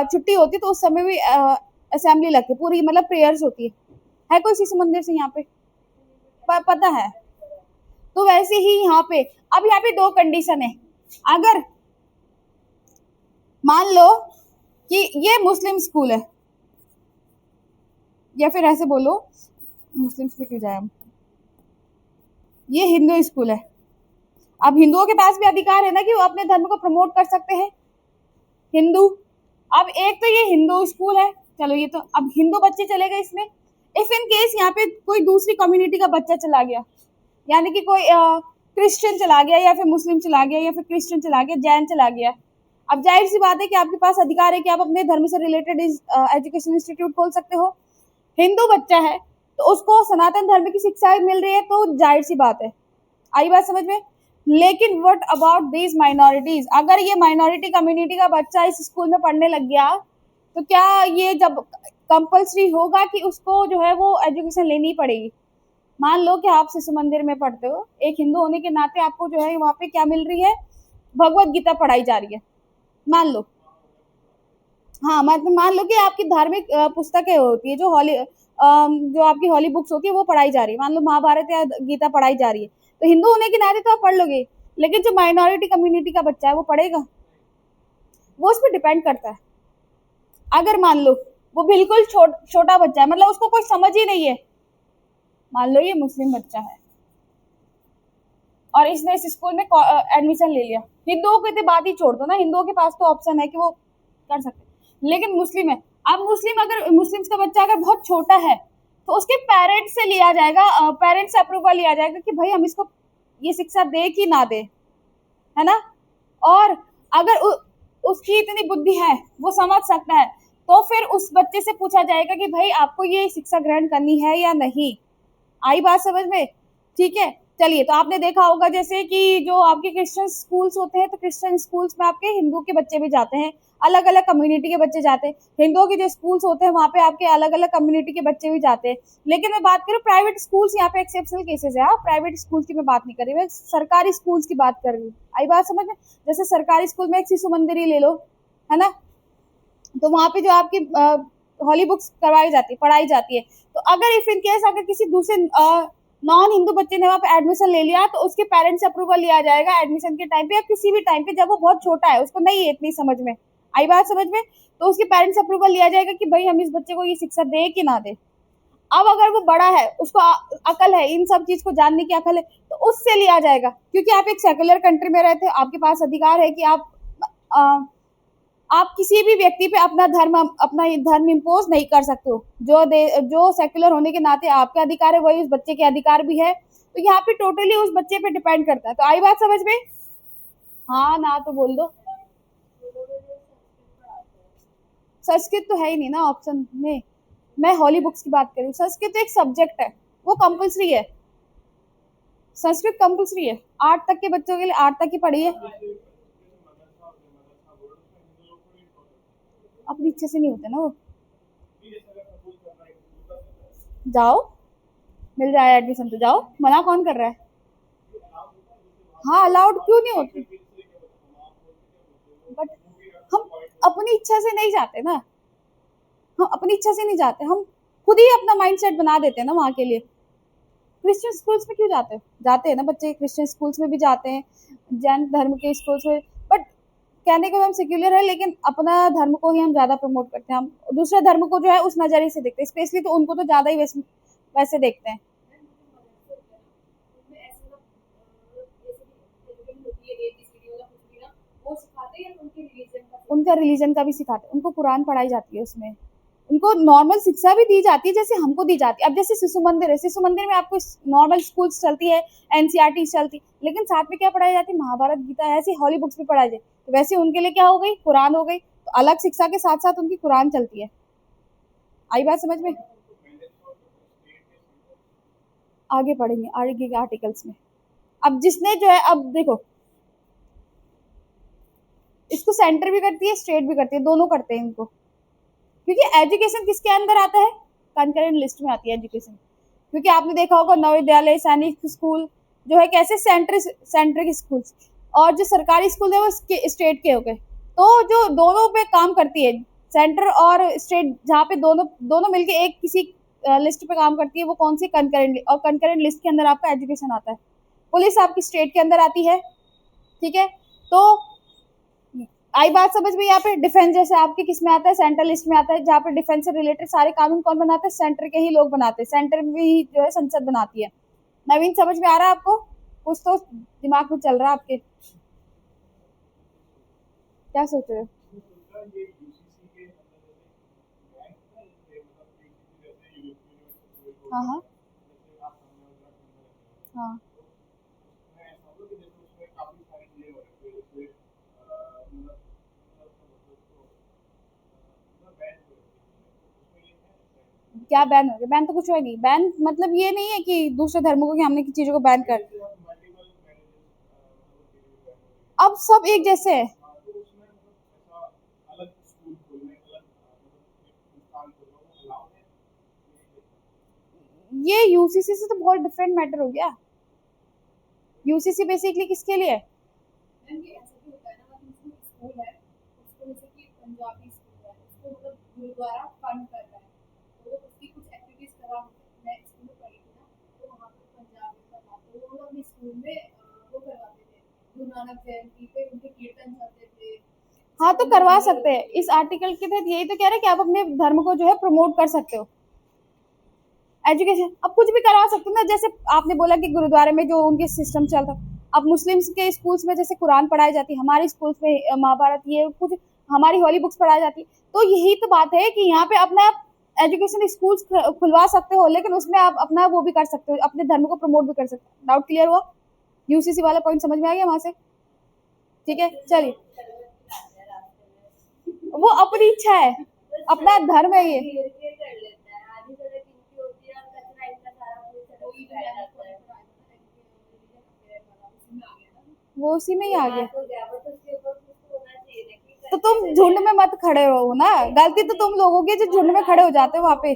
[SPEAKER 1] छुट्टी होती है तो उस समय भी असेंबली लगती है पूरी, मतलब प्रेयर्स होती है कोई शिशु मंदिर से यहाँ पे पता है? तो वैसे ही यहाँ पे, अब यहाँ पे 2 कंडीशन है। अगर मान लो कि ये मुस्लिम स्कूल है, या फिर ऐसे बोलो, मुस्लिम्स पे क्यों जाए हम, ये हिंदू स्कूल है। अब हिंदुओं के पास भी अधिकार है ना कि वो अपने धर्म को प्रमोट कर सकते हैं, हिंदू। अब एक तो ये हिंदू स्कूल है, चलो ये तो अब हिंदू बच्चे चले गए इसमें। इफ इन केस यहाँ पे कोई दूसरी कम्युनिटी का बच्चा चला गया, यानी कि कोई क्रिश्चियन चला गया या फिर मुस्लिम चला गया या फिर क्रिश्चियन चला गया, जैन चला गया, अब जाहिर सी बात है कि आपके पास अधिकार है कि आप अपने धर्म से रिलेटेड एजुकेशन इंस्टीट्यूट खोल सकते हो। हिंदू बच्चा है तो उसको सनातन धर्म की शिक्षा मिल रही है, तो जाहिर सी बात है, आई बात समझ में। लेकिन व्हाट अबाउट दीज माइनॉरिटीज, अगर ये माइनॉरिटी कम्युनिटी का बच्चा इस स्कूल में पढ़ने लग गया तो क्या ये जब कंपल्सरी होगा कि उसको जो है वो एजुकेशन लेनी पड़ेगी? मान लो कि आप शिशु मंदिर में पढ़ते हो, एक हिंदू होने के नाते आपको जो है वहाँ पे क्या मिल रही है, भगवत गीता पढ़ाई जा रही है, मान लो। हाँ, मतलब मान लो कि आपकी धार्मिक पुस्तकें होती है, जो आपकी हॉली बुक्स होती है वो पढ़ाई जा रही है, मान लो महाभारत या गीता पढ़ाई जा रही है, तो हिंदू होने के नाते तो आप पढ़ लोगे। लेकिन जो माइनॉरिटी कम्युनिटी का बच्चा है वो पढ़ेगा? वो उस पर डिपेंड करता है। अगर मान लो वो बिल्कुल छोटा बच्चा है, मतलब उसको कोई समझ ही नहीं है, मान लो ये मुस्लिम बच्चा है और इसने इस स्कूल में एडमिशन ले लिया, हिंदुओं की तो बात ही छोड़ दो ना, हिंदुओं के पास तो ऑप्शन है कि वो कर सकते, लेकिन मुस्लिम है। अब अगर मुस्लिम का बच्चा अगर बहुत छोटा है तो उसके पेरेंट्स से लिया जाएगा, पेरेंट्स से अप्रूवल लिया जाएगा कि भाई हम इसको ये शिक्षा दे कि ना दे, है ना। और अगर उसकी इतनी बुद्धि है, वो समझ सकता है, तो फिर उस बच्चे से पूछा जाएगा कि भाई आपको ये शिक्षा ग्रहण करनी है या नहीं। आई बात समझ में? ठीक है, चलिए। तो आपने देखा होगा जैसे कि जो आपके क्रिश्चियन स्कूल्स होते हैं, तो क्रिश्चियन स्कूल्स में आपके हिंदू के बच्चे भी जाते हैं, अलग अलग कम्युनिटी के बच्चे जाते हैं। हिंदुओं के जो स्कूल्स होते हैं वहाँ पे आपके अलग अलग कम्युनिटी के बच्चे भी जाते हैं। लेकिन मैं बात करूँ प्राइवेट स्कूल्स, यहाँ पे एक्सेप्शनल केसेस है। प्राइवेट स्कूल्स की मैं बात नहीं कर रही, मैं सरकारी स्कूल्स की बात कर रही हूँ। आई बात समझ में? जैसे सरकारी स्कूल में एक शिशु मंदिर ही ले लो, है ना, तो वहाँ पे जो आपकी हॉली बुक्स करवाई जाती है, पढ़ाई जाती है, तो अगर इफ इन केस अगर किसी दूसरे नॉन हिंदू बच्चे ने वहाँ पे एडमिशन ले लिया, तो उसके पेरेंट्स से अप्रूवल लिया जाएगा एडमिशन के टाइम पे या किसी भी टाइम पे, जब वो बहुत छोटा है, उसको नहीं है इतनी समझ में, आई बात समझ में, तो उसके पेरेंट्स से अप्रूवल लिया जाएगा कि भाई हम इस बच्चे को ये शिक्षा दे कि ना दे। अब अगर वो बड़ा है, उसको अकल है, इन सब चीज को जानने की अकल है, तो उससे लिया जाएगा, क्योंकि आप एक सेकुलर कंट्री में रहते हो, आपके पास अधिकार है कि आप किसी भी व्यक्ति पे अपना धर्म इम्पोज नहीं कर सकते हो। जो सेक्युलर होने के नाते आपके अधिकार है, वही उस बच्चे के अधिकार भी है। तो यहाँ पे टोटली उस बच्चे पे डिपेंड करता है। तो आई बात समझ में? हाँ ना तो बोल दो। संस्कृत तो है ही नहीं ना ऑप्शन में, मैं हॉली बुक्स की बात कर रही हूँ। संस्कृत एक सब्जेक्ट है, वो कंपल्सरी है, संस्कृत कंपल्सरी है, 8 तक के बच्चों के लिए 8 तक ही पढ़ी है। अपनी इच्छा से नहीं होते ना वो, जाओ मिल जाए एडमिशन तो जाओ, मना कौन कर रहा है? हाँ अलाउड क्यों नहीं होती, बट हम अपनी इच्छा से नहीं जाते ना, हम अपनी इच्छा से नहीं जाते, हम खुद ही अपना माइंडसेट बना देते हैं ना वहाँ के लिए। क्रिश्चियन स्कूल्स में क्यों जाते हैं? जाते हैं ना बच्चे, क्रिश्चियन स्कूल्स में भी जाते हैं, जैन धर्म के स्कूल्स में, बट कहने को हम सेक्युलर है, लेकिन अपना धर्म को ही हम ज्यादा प्रमोट करते हैं। हम दूसरे धर्म को जो है उस नजरिए से देखते हैं, स्पेशली तो उनको तो ज्यादा ही वैसे देखते हैं। उनका रिलीजन का भी सिखाते हैं, उनको कुरान पढ़ाई जाती है उसमें, उनको नॉर्मल शिक्षा भी दी जाती है जैसे हमको दी जाती है। अब जैसे शिशु मंदिर है, शिशु मंदिर में आपको नॉर्मल स्कूल्स चलती है, एनसीईआरटी चलती, लेकिन साथ में क्या पढ़ाई जाती है? महाभारत गीता, ऐसी हॉली बुक्स भी पढ़ाई जाती, तो वैसे उनके लिए क्या हो गई? कुरान हो गई। तो अलग शिक्षा के साथ साथ उनकी कुरान चलती है। आई बात समझ में? आगे पढ़ेंगे आगे के आर्टिकल्स में। अब जिसने जो है, अब देखो इसको सेंटर भी करती है, स्टेट भी करती है, दोनों करते हैं इनको, क्योंकि एजुकेशन किसके अंदर आता है? कंकरेंट लिस्ट में आती है एजुकेशन। क्योंकि आपने देखा होगा नवोदय, सैनिक स्कूल जो है कैसे सेंटर के स्कूल, और जो सरकारी स्कूल है वो स्टेट के हो गए। तो जो दोनों पे काम करती है, सेंटर और स्टेट, जहाँ पे दोनों दोनों मिलके एक किसी लिस्ट पे काम करती है, वो कौन सी? कंकरेंट। और कंकरेंट लिस्ट के अंदर आपका एजुकेशन आता है। पुलिस आपकी स्टेट के अंदर आती है, ठीक है। तो आई बात समझ में? यहाँ पे डिफेंस जैसे आपके किस में आता है? सेंट्रल लिस्ट में आता है, जहाँ पे डिफेंस से रिलेटेड सारे कानून कौन बनाते हैं? सेंटर के ही लोग बनाते हैं, सेंटर में ही जो है संसद बनाती है नवीन समझ में आ रहा है आपको? कुछ तो दिमाग में चल रहा है आपके, क्या सोच रहे हो? हाँ हाँ हाँ। क्या बैन हो गया? बैन तो कुछ है नहीं। बैन मतलब ये नहीं है कि दूसरे धर्मों को, कि हमने की चीजों को बैन कर, अब सब एक जैसे है। ये यूसीसी से तो बहुत डिफरेंट मैटर हो गया। यूसीसी बेसिकली किसके लिए है? हाँ तो करवा सकते हैं, इस आर्टिकल के तहत यही तो कह रहे हैं कि आप अपने धर्म को जो है प्रमोट कर सकते हो। एजुकेशन अब कुछ भी करवा सकते हो ना, जैसे आपने बोला कि गुरुद्वारे में जो उनके सिस्टम चलता, अब मुस्लिम्स के स्कूल्स में जैसे कुरान पढ़ाई जाती है, हमारे स्कूल्स में महाभारत, ये कुछ हमारी हॉली बुक्स पढ़ाई जाती, तो यही तो बात है कि यहाँ पे अपना एजुकेशन स्कूल्स खुलवा सकते हो, लेकिन उसमें आप अपना वो भी कर सकते हो, अपने धर्म को प्रमोट भी कर सकते हो। डाउट क्लियर हुआ? यूसीसी वाला पॉइंट समझ में आ गया वहां से? ठीक है चलिए। वो अपनी इच्छा है, अपना धर्म है ये। वो उसी में ही आ गया। तो तुम झुंड में मत खड़े हो ना, गलती तो तुम लोगों की जो झुंड में खड़े हो जाते हो वहां पे।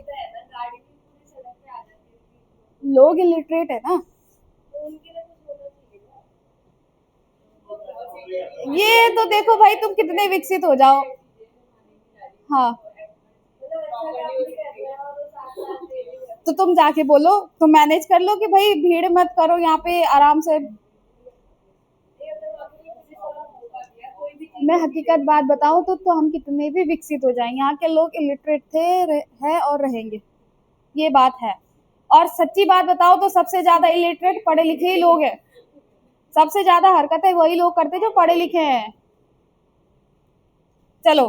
[SPEAKER 1] लोग इलिटरेट है ना। ये तो देखो भाई, तुम कितने विकसित हो जाओ। हाँ तो तुम जाके बोलो, तुम मैनेज कर लो कि भाई भीड़ मत करो यहाँ पे, आराम से। मैं हकीकत बात बताऊं तो हम कितने भी विकसित हो जाएं, यहाँ के लोग इलिटरेट है और रहेंगे, ये बात है। और सच्ची बात बताओ तो सबसे ज्यादा इलिटरेट पढ़े लिखे ही लोग हैं। सबसे ज्यादा हरकतें वही लोग करते जो पढ़े लिखे हैं। चलो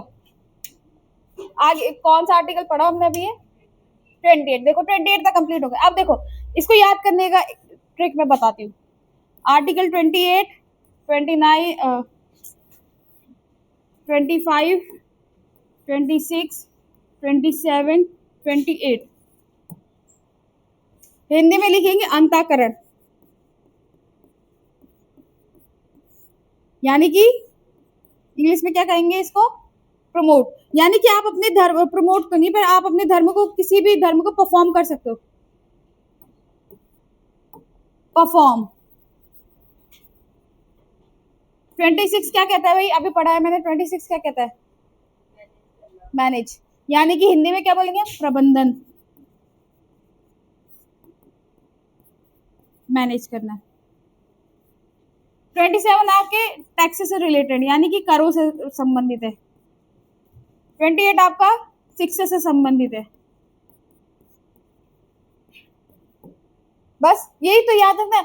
[SPEAKER 1] आगे कौन सा आर्टिकल पढ़ा हमने अभी? 28। देखो 28 तक कंप्लीट हो गया। अब देखो इसको याद करने का ट्रिक मैं बताती हूँ। आर्टिकल 28, 29, 25, 26, 27, 28 हिंदी में लिखेंगे अंताकरण, यानी कि इंग्लिश में क्या कहेंगे इसको? प्रमोट। यानी कि आप अपने धर्म, प्रमोट तो नहीं पर आप अपने धर्म को, किसी भी धर्म को परफॉर्म कर सकते हो। परफॉर्म। 26 क्या कहता है भाई? अभी पढ़ा है मैंने। 26 क्या कहता है? मैनेज। यानी कि हिंदी में क्या बोलेंगे? प्रबंधन, मैनेज करना। 27 आपके टैक्स से रिलेटेड, यानी कि करों से संबंधित है। 28 आपका शिक्षा से संबंधित है। बस यही तो याद रखना।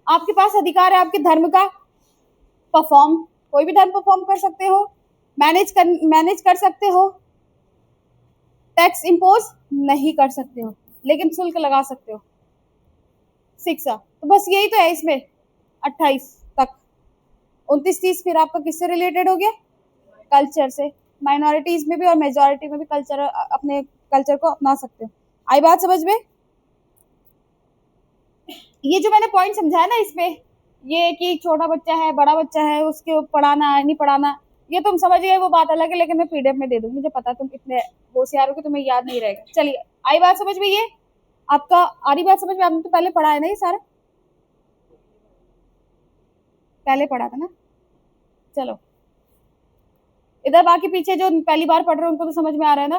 [SPEAKER 1] आपके पास अधिकार है आपके धर्म का परफॉर्म, कोई भी धर्म परफॉर्म कर सकते हो, मैनेज कर सकते हो, टैक्स इम्पोज नहीं कर सकते हो, लेकिन शुल्क लगा सकते हो। शिक्षा तो बस यही तो है इसमें। 28 तक। 29-30 फिर आपका किससे रिलेटेड हो गया? कल्चर से। माइनॉरिटीज में भी और मेजोरिटी में भी कल्चर, अपने कल्चर को अपना सकते हो। आई बात समझ में? ये जो मैंने पॉइंट समझाया ना इसमें, ये कि छोटा बच्चा है बड़ा बच्चा है उसके पढ़ाना है नहीं पढ़ाना, ये तुम समझ गए वो बात अलग है, लेकिन मैं पीडीएफ में दे दूंगी, मुझे पता तुम कितने होशियार हो कि तुम्हें याद नहीं रहेगा। चलिए आई बात समझ में? ये आपका आ रही बात समझ में? आपने तो पहले पढ़ा है ना ये सारा, पहले पढ़ा था ना। चलो इधर बाकी पीछे जो पहली बार पढ़ रहे हो उनको तो समझ में आ रहा है ना।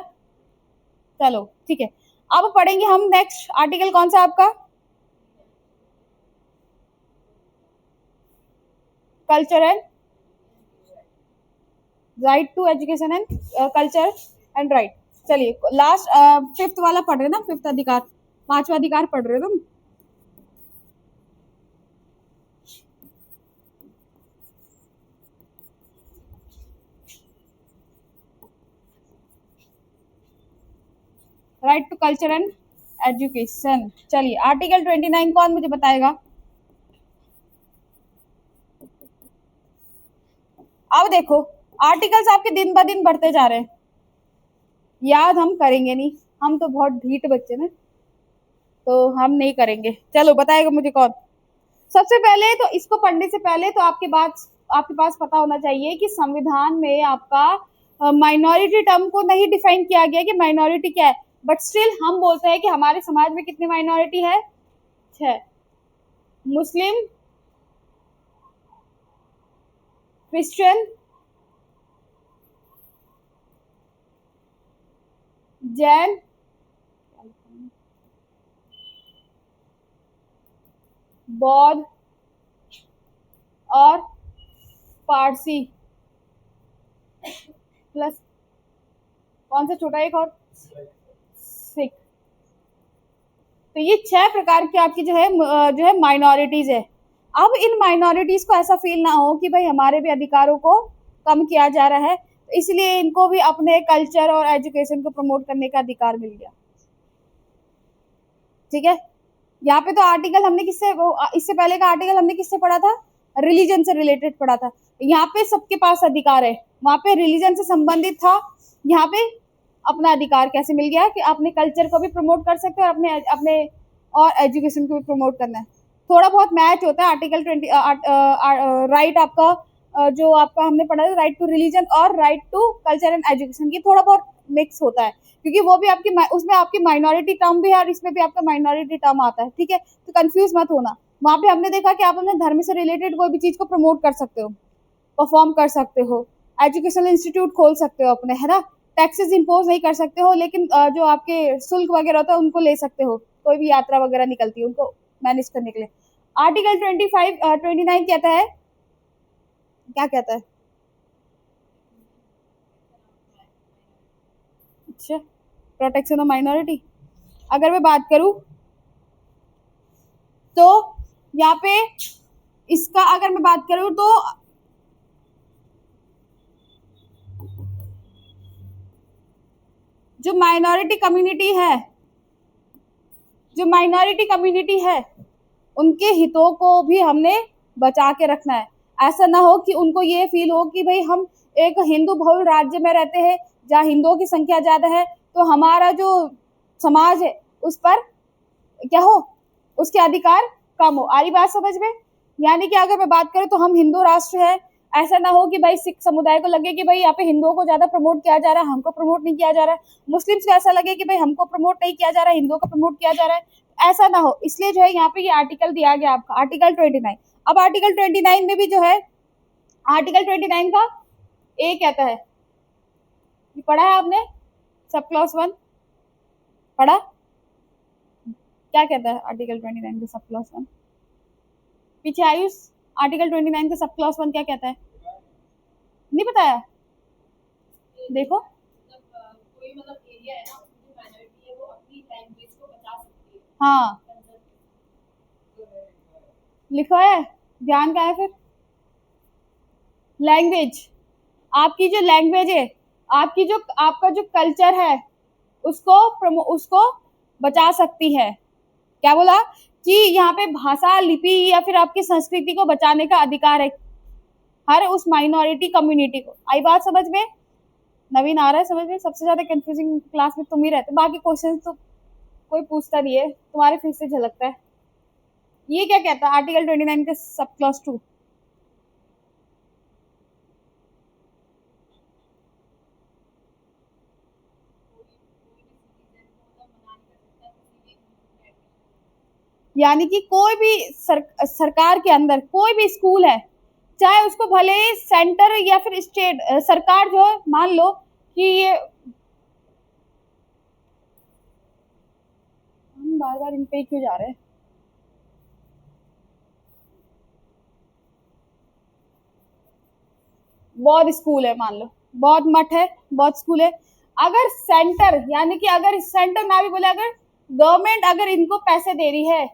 [SPEAKER 1] चलो ठीक है। अब पढ़ेंगे हम नेक्स्ट आर्टिकल कौन सा आपका? Culture and right to education and culture and right. चलिए लास्ट फिफ्थ वाला पढ़ रहे ना, फिफ्थ अधिकार, पांचवा अधिकार पढ़ रहे हो तुम। Right to culture and education. चलिए आर्टिकल 29 कौन मुझे बताएगा? अब देखो आर्टिकल्स आपके दिन ब दिन बढ़ते जा रहे हैं, याद हम करेंगे नहीं, हम तो बहुत ढीठ बच्चे ना, तो हम नहीं करेंगे। चलो बताएगा मुझे कौन? सबसे पहले तो इसको पढ़ने से पहले तो आपके पास पता होना चाहिए कि संविधान में आपका माइनॉरिटी टर्म को नहीं डिफाइन किया गया कि माइनॉरिटी क्या है, बट स्टिल हम बोलते हैं कि हमारे समाज में कितनी माइनॉरिटी है? 6। मुस्लिम, क्रिश्चियन, जैन, बौद्ध और पारसी, प्लस कौन सा छोटा एक और? सिख। तो ये 6 प्रकार की आपकी जो है माइनॉरिटीज है। अब इन माइनॉरिटीज को ऐसा फील ना हो कि भाई हमारे भी अधिकारों को कम किया जा रहा है, तो इसलिए इनको भी अपने कल्चर और एजुकेशन को प्रमोट करने का अधिकार मिल गया। ठीक है, यहाँ पे तो आर्टिकल हमने इससे पहले का आर्टिकल हमने किससे पढ़ा था? रिलीजन से रिलेटेड पढ़ा था। यहाँ पे सबके पास अधिकार है, वहां पे रिलीजन से संबंधित था, यहाँ पे अपना अधिकार कैसे मिल गया कि अपने कल्चर को भी प्रमोट कर सकते हो और अपने और एजुकेशन को भी प्रमोट करना है। थोड़ा बहुत मैच होता है आर्टिकल 20 राइट आपका जो आपका हमने पढ़ा था राइट टू रिलीजन और right to culture and education, की थोड़ा बहुत मिक्स होता है क्योंकि वो भी उसमें आपकी माइनॉरिटी टर्म भी है और इसमें भी आपका माइनॉरिटी टर्म आता है। ठीक है, तो कंफ्यूज मत होना। वहां पे हमने देखा कि आप अपने धर्म से रिलेटेड कोई भी चीज को प्रमोट कर सकते हो, परफॉर्म कर सकते हो, एजुकेशनल इंस्टीट्यूट खोल सकते हो अपने, है ना। टैक्सेस इंपोज नहीं कर सकते हो, लेकिन जो आपके शुल्क वगैरह होता है उनको ले सकते हो, कोई भी यात्रा वगैरह निकलती है उनको मैनेज करने के लिए। आर्टिकल 29 कहता है, क्या कहता है? अच्छा, प्रोटेक्शन ऑफ माइनॉरिटी। अगर मैं बात करूं तो यहाँ पे इसका अगर मैं बात करूं तो जो माइनॉरिटी कम्युनिटी है उनके हितों को भी हमने बचा के रखना है। ऐसा ना हो कि उनको ये फील हो कि भाई हम एक हिंदू बहुल राज्य में रहते हैं जहाँ हिंदुओं की संख्या ज्यादा है, तो हमारा जो समाज है उस पर क्या हो, उसके अधिकार कम हो। आ रही बात समझ में? यानी कि अगर मैं बात करूं तो हम हिंदू राष्ट्र है, ऐसा ना हो कि भाई सिख समुदाय को लगे कि भाई यहाँ पे हिंदुओं को ज्यादा प्रमोट किया जा रहा है, हमको प्रमोट नहीं किया जा रहा है। मुस्लिम्स को ऐसा लगे कि भाई हमको प्रमोट नहीं किया जा रहा है, हिंदुओं को प्रमोट किया जा रहा है, ऐसा ना हो। इसलिए जो है यहाँ पे ये आर्टिकल दिया गया आपका आर्टिकल 29। अब आर्टिकल 29 में भी जो है आर्टिकल 29 का ए कहता है, ये पढ़ा है आपने सब क्लॉज 1 पढ़ा? क्या कहता है आर्टिकल 29 का सब क्लॉज 1? पीछे आयुष, आर्टिकल 29 का सब क्लॉज 1 क्या कहता है? नहीं बताया? देखो
[SPEAKER 2] कोई मतलब एरिया है ना, जो माइनॉरिटी है वो अपनी लैंग्वेज को बचा सकती है।
[SPEAKER 1] हाँ लिखा है, ध्यान का है फिर लैंग्वेज। आपकी जो लैंग्वेज है, आपका जो कल्चर है उसको बचा सकती है। क्या बोला कि यहाँ पे भाषा, लिपि या फिर आपकी संस्कृति को बचाने का अधिकार है हर उस माइनॉरिटी कम्युनिटी को। आई बात समझ में? नवीन आ रहा है समझ में? सबसे ज्यादा कंफ्यूजिंग क्लास में तुम ही रहते, बाकी क्वेश्चन तो कोई पूछता नहीं है, तुम्हारे फिर से झलकता है। ये क्या कहता है आर्टिकल 29 के सब क्लॉज 2? यानी कि कोई भी सरकार के अंदर कोई भी स्कूल है, चाहे उसको भले सेंटर या फिर स्टेट सरकार जो है, मान लो कि ये हम बार बार इन पे क्यों जा रहे हैं, बहुत स्कूल है, मान लो बहुत मठ है, बहुत स्कूल है। अगर सेंटर, यानी कि अगर सेंटर ना भी बोले, अगर गवर्नमेंट अगर इनको पैसे दे रही है,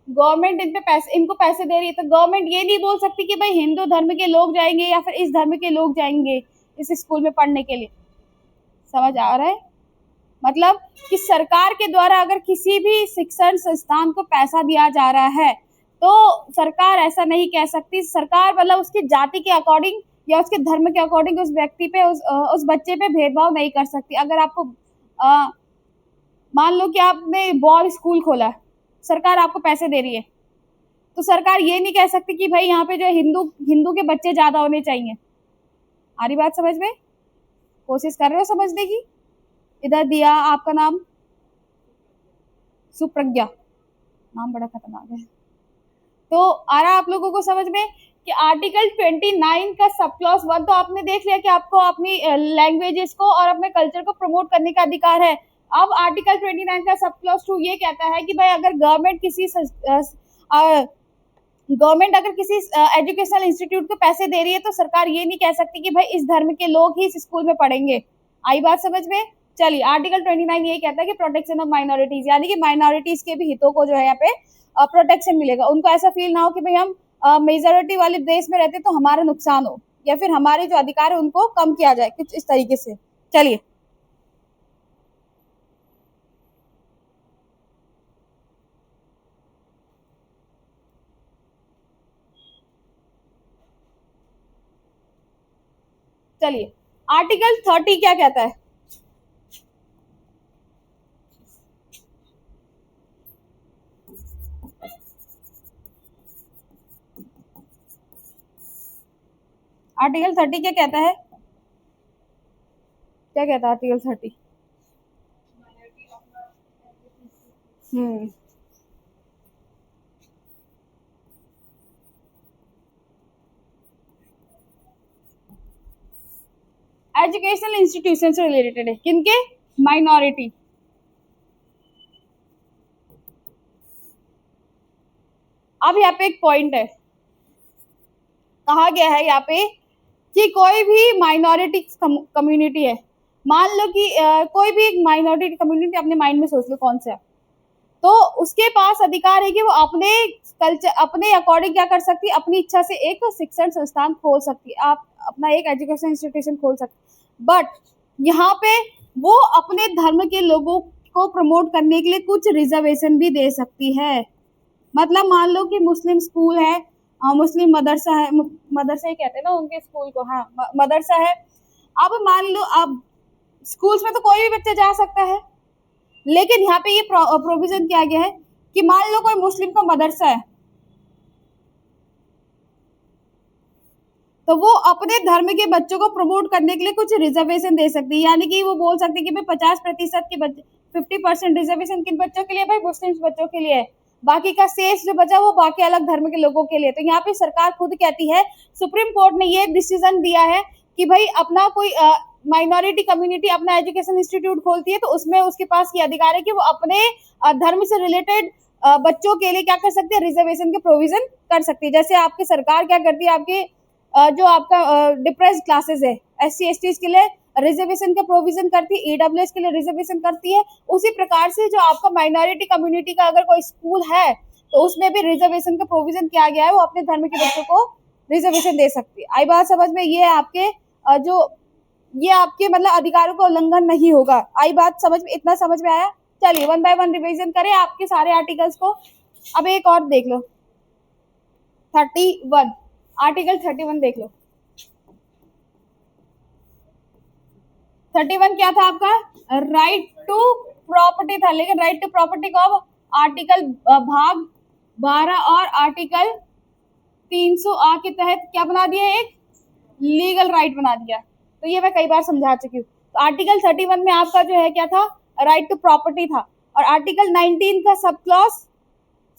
[SPEAKER 1] गवर्नमेंट इनको पैसे दे रही है, तो गवर्नमेंट ये नहीं बोल सकती कि भाई हिंदू धर्म के लोग जाएंगे या फिर इस धर्म के लोग जाएंगे इस स्कूल में पढ़ने के लिए। समझ आ रहा है? मतलब कि सरकार के द्वारा अगर किसी भी शिक्षण संस्थान को पैसा दिया जा रहा है तो सरकार ऐसा नहीं कह सकती। सरकार मतलब उसकी जाति के अकॉर्डिंग या उसके धर्म के अकॉर्डिंग उस व्यक्ति पे उस बच्चे पे भेदभाव नहीं कर सकती। अगर आपको मान लो कि आपने बॉल स्कूल खोला, सरकार आपको पैसे दे रही है, तो सरकार ये नहीं कह सकती कि भाई यहाँ पे जो हिंदू हिंदू के बच्चे ज्यादा होने चाहिए। आ रही बात समझ में? कोशिश कर रहे हो समझने की? इधर दिया आपका नाम सुप्रज्ञा, नाम बड़ा खतरनाक है। तो आ रहा आप लोगों को समझ में कि आर्टिकल 29 का सब क्लॉज 1 तो आपने देख लिया कि आपको अपनी लैंग्वेजेस को और अपने कल्चर को प्रमोट करने का अधिकार है। अब आर्टिकल 29 का सब क्लॉज 2 ये कहता है कि भाई अगर गवर्नमेंट अगर किसी एजुकेशनल इंस्टीट्यूट को पैसे दे रही है तो सरकार ये नहीं कह सकती कि भाई इस धर्म के लोग ही इस स्कूल में पढ़ेंगे। आई बात समझ में? चलिए आर्टिकल 29 यही कहता है कि प्रोटेक्शन ऑफ माइनॉरिटीज, यानी कि माइनॉरिटीज के भी हितों को जो है यहाँ पे प्रोटेक्शन मिलेगा। उनको ऐसा फील ना हो कि भाई हम मेजोरिटी वाले देश में रहते तो हमारा नुकसान हो या फिर हमारे जो अधिकार है उनको कम किया जाए, कुछ इस तरीके से। चलिए चलिए आर्टिकल 30 क्या कहता है? आर्टिकल 30 क्या कहता है? क्या कहता है आर्टिकल 30? हम्म एजुकेशनल इंस्टीट्यूशन से रिलेटेड है, किनके? माइनॉरिटी। अब यहाँ पे एक पॉइंट है, कहा गया है यहाँ पे कि कोई भी माइनॉरिटी कम्युनिटी है, मान लो कि कोई भी एक माइनॉरिटी कम्युनिटी अपने माइंड में सोच लो कौन सा, तो उसके पास अधिकार है कि वो अपने कल्चर अपने अकॉर्डिंग क्या कर सकती है, अपनी इच्छा से एक शिक्षण संस्थान खोल सकती है, आप अपना एक एजुकेशन इंस्टीट्यूशन खोल सकती। बट यहाँ पे वो अपने धर्म के लोगों को प्रमोट करने के लिए कुछ रिजर्वेशन भी दे सकती है। मतलब मान लो कि मुस्लिम स्कूल है, मुस्लिम मदरसा है, मदरसा ही कहते हैं ना उनके स्कूल को, हाँ मदरसा है। अब मान लो अब स्कूल्स में तो कोई भी बच्चा जा सकता है, लेकिन यहाँ पे ये प्रोविजन किया गया है कि मान लो कोई मुस्लिम का मदरसा है तो वो अपने धर्म के बच्चों को प्रमोट करने के लिए कुछ रिजर्वेशन दे सकती है। यानी कि वो बोल सकते हैं कि भाई 50% के बच्चे 50% रिजर्वेशन किन बच्चों के लिए? भाई मुस्लिम बच्चों के लिए है, बाकी का शेष जो बचा वो बाकी अलग धर्म के लोगों के लिए। तो यहाँ पे सरकार खुद कहती है, सुप्रीम कोर्ट ने ये डिसीजन दिया है कि भाई अपना कोई माइनॉरिटी कम्युनिटी अपना एजुकेशन इंस्टीट्यूट खोलती है तो उसमें उसके पास ये अधिकार है कि वो अपने धर्म से रिलेटेड बच्चों के लिए क्या कर सकती है, रिजर्वेशन के प्रोविजन कर सकती है। जैसे आपकी सरकार क्या करती है, आपके जो आपका डिप्रेस क्लासेस है, SC ST के लिए रिजर्वेशन का प्रोविजन करती है, EWS के लिए रिजर्वेशन करती है। उसी प्रकार से जो आपका माइनॉरिटी कम्युनिटी का अगर कोई स्कूल है तो उसमें भी रिजर्वेशन का प्रोविजन किया गया है, वो अपने धर्म के बच्चों को रिजर्वेशन दे सकती है। आई बात समझ में? ये आपके जो ये आपके मतलब अधिकारों का उल्लंघन नहीं होगा। आई बात समझ में? इतना समझ में आया? चलिए 1 बाय 1 रिविजन करें आपके सारे आर्टिकल्स को। अब एक और देख लो, 31 आर्टिकल 31 देख लो। 31 क्या था आपका? राइट टू प्रॉपर्टी था, लेकिन राइट टू प्रॉपर्टी को अब आर्टिकल भाग 12 और आर्टिकल 300A के तहत क्या बना दिया? एक लीगल राइट बना दिया। तो ये मैं कई बार समझा चुकी हूँ। तो आर्टिकल 31 में आपका जो है क्या था? राइट टू प्रॉपर्टी था। और आर्टिकल 19 का सब क्लॉज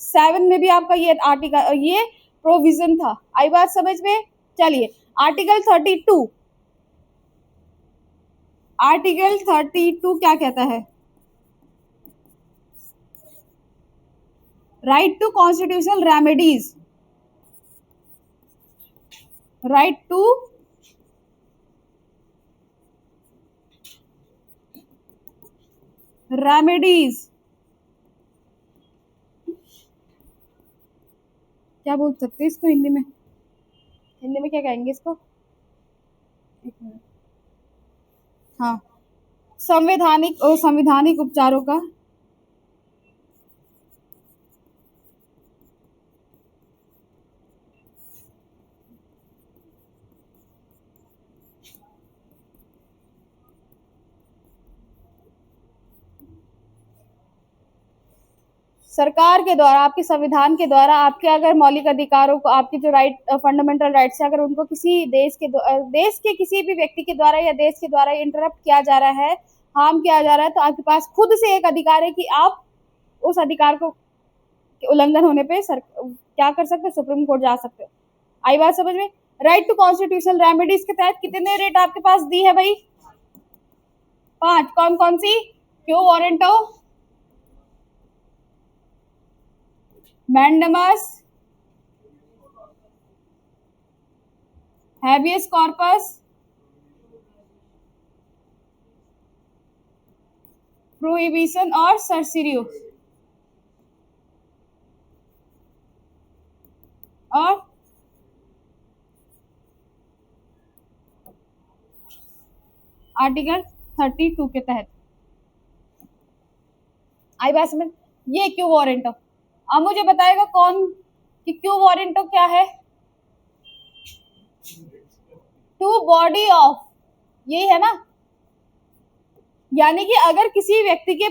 [SPEAKER 1] 7 में भी आपका ये आर्टिकल ये प्रोविजन था। आई बात समझ में? चलिए आर्टिकल 32, आर्टिकल 32 क्या कहता है? Right to constitutional remedies, right to remedies, क्या बोल सकते हैं इसको हिंदी में? हिंदी में क्या कहेंगे इसको? एक मिनट, हाँ संवैधानिक उपचारों का सरकार के द्वारा, आपके संविधान के द्वारा, आपके अगर मौलिक अधिकारों को, आपके जो फंडामेंटल राइट्स है, अगर उनको किसी देश के किसी भी व्यक्ति के द्वारा या देश के द्वारा इंटरप्ट किया जा रहा है, हार्म किया जा रहा है, तो आपके पास खुद से एक अधिकार है कि आप उस अधिकार को उल्लंघन होने पे क्या कर सकते हो, सुप्रीम कोर्ट जा सकते हो। आई बात समझ में? राइट टू कॉन्स्टिट्यूशनल रेमेडीज के तहत कितने रेट आपके पास दी है भाई? 5। कौन कौन सी? Quo warranto, mandamus, habeas corpus, prohibition और सर्सिरियो। और आर्टिकल 32 के तहत। आई बात समझ? ये क्यों वारंटो। अब मुझे बताएगा कौन कि क्यों वारंटो क्या है? टू बॉडी ऑफ, यही है ना? यानी कि अगर किसी व्यक्ति के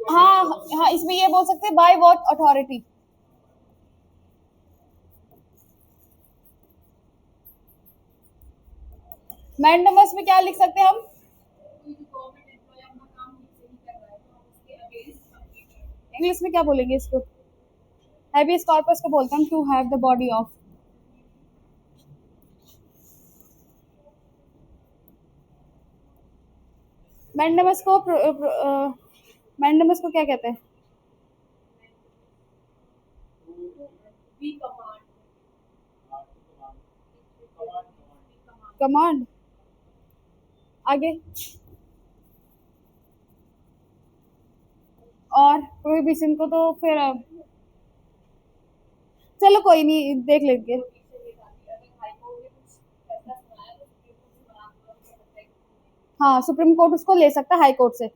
[SPEAKER 1] हाँ हाँ, इसमें ये बोल सकते हैं बाय व्हाट अथॉरिटी। मैंडेमस में क्या लिख सकते हैं हम? इंग्लिश में क्या बोलेंगे इसको? हैबियस कॉर्पस को बोलते हैं to have the body of. Mandamus को क्या कहते हैं? कमांड। आगे और प्रोहिबिशन को तो फिर चलो कोई नहीं, देख लेंगे। हाँ, सुप्रीम कोर्ट उसको ले सकता है हाई कोर्ट से।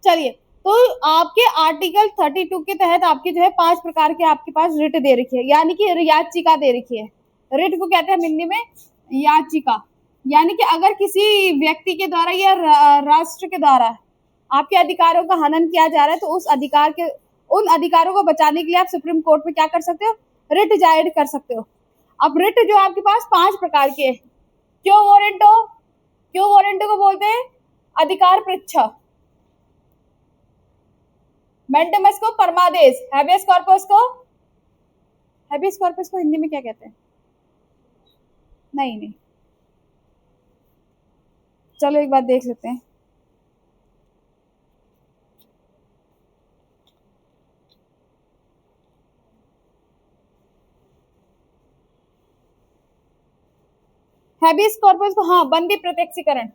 [SPEAKER 1] चलिए, तो आपके आर्टिकल 32 के तहत आपके जो है 5 प्रकार के आपके पास रिट दे रखी है, यानी कि याचिका दे रखी है। रिट को कहते हैं हिंदी में याचिका। यानी कि अगर किसी व्यक्ति के द्वारा या राष्ट्र के द्वारा आपके अधिकारों का हनन किया जा रहा है, तो उन अधिकारों को बचाने के लिए आप सुप्रीम कोर्ट में क्या कर सकते हो? रिट जाहिर कर सकते हो। अब रिट जो आपके पास 5 प्रकार के है। क्यों वारंटो को बोलते हैं अधिकार पृच्छा। मैंडेमस को परमादेश। हैबियस कॉर्पस को हिंदी में क्या कहते हैं? नहीं, चलो एक बार देख लेते हैं। हैबियस कॉर्पस को, हाँ, बंदी प्रत्यक्षीकरण,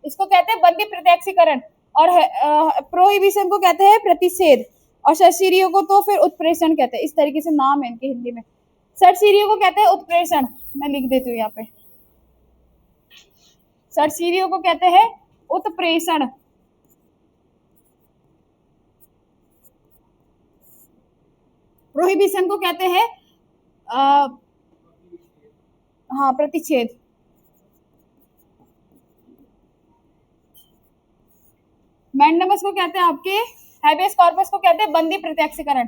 [SPEAKER 1] इसको कहते हैं बंदी प्रत्यक्षीकरण। और प्रोहिबिशन को कहते हैं प्रतिषेध। और सर्सिरियो को तो फिर उत्प्रेषण कहते हैं। इस तरीके से नाम है इनके हिंदी में। सर्सिरियो को कहते हैं उत्प्रेषण, मैं लिख देती हूँ यहाँ पे। सर्सिरियो को कहते हैं उत्प्रेषण। प्रोहिबिशन को कहते हैं हाँ, प्रतिषेध। मैंडेमस को कहते हैं आपके, हैबियस कॉर्पस को कहते हैं बंदी प्रत्यक्षीकरण।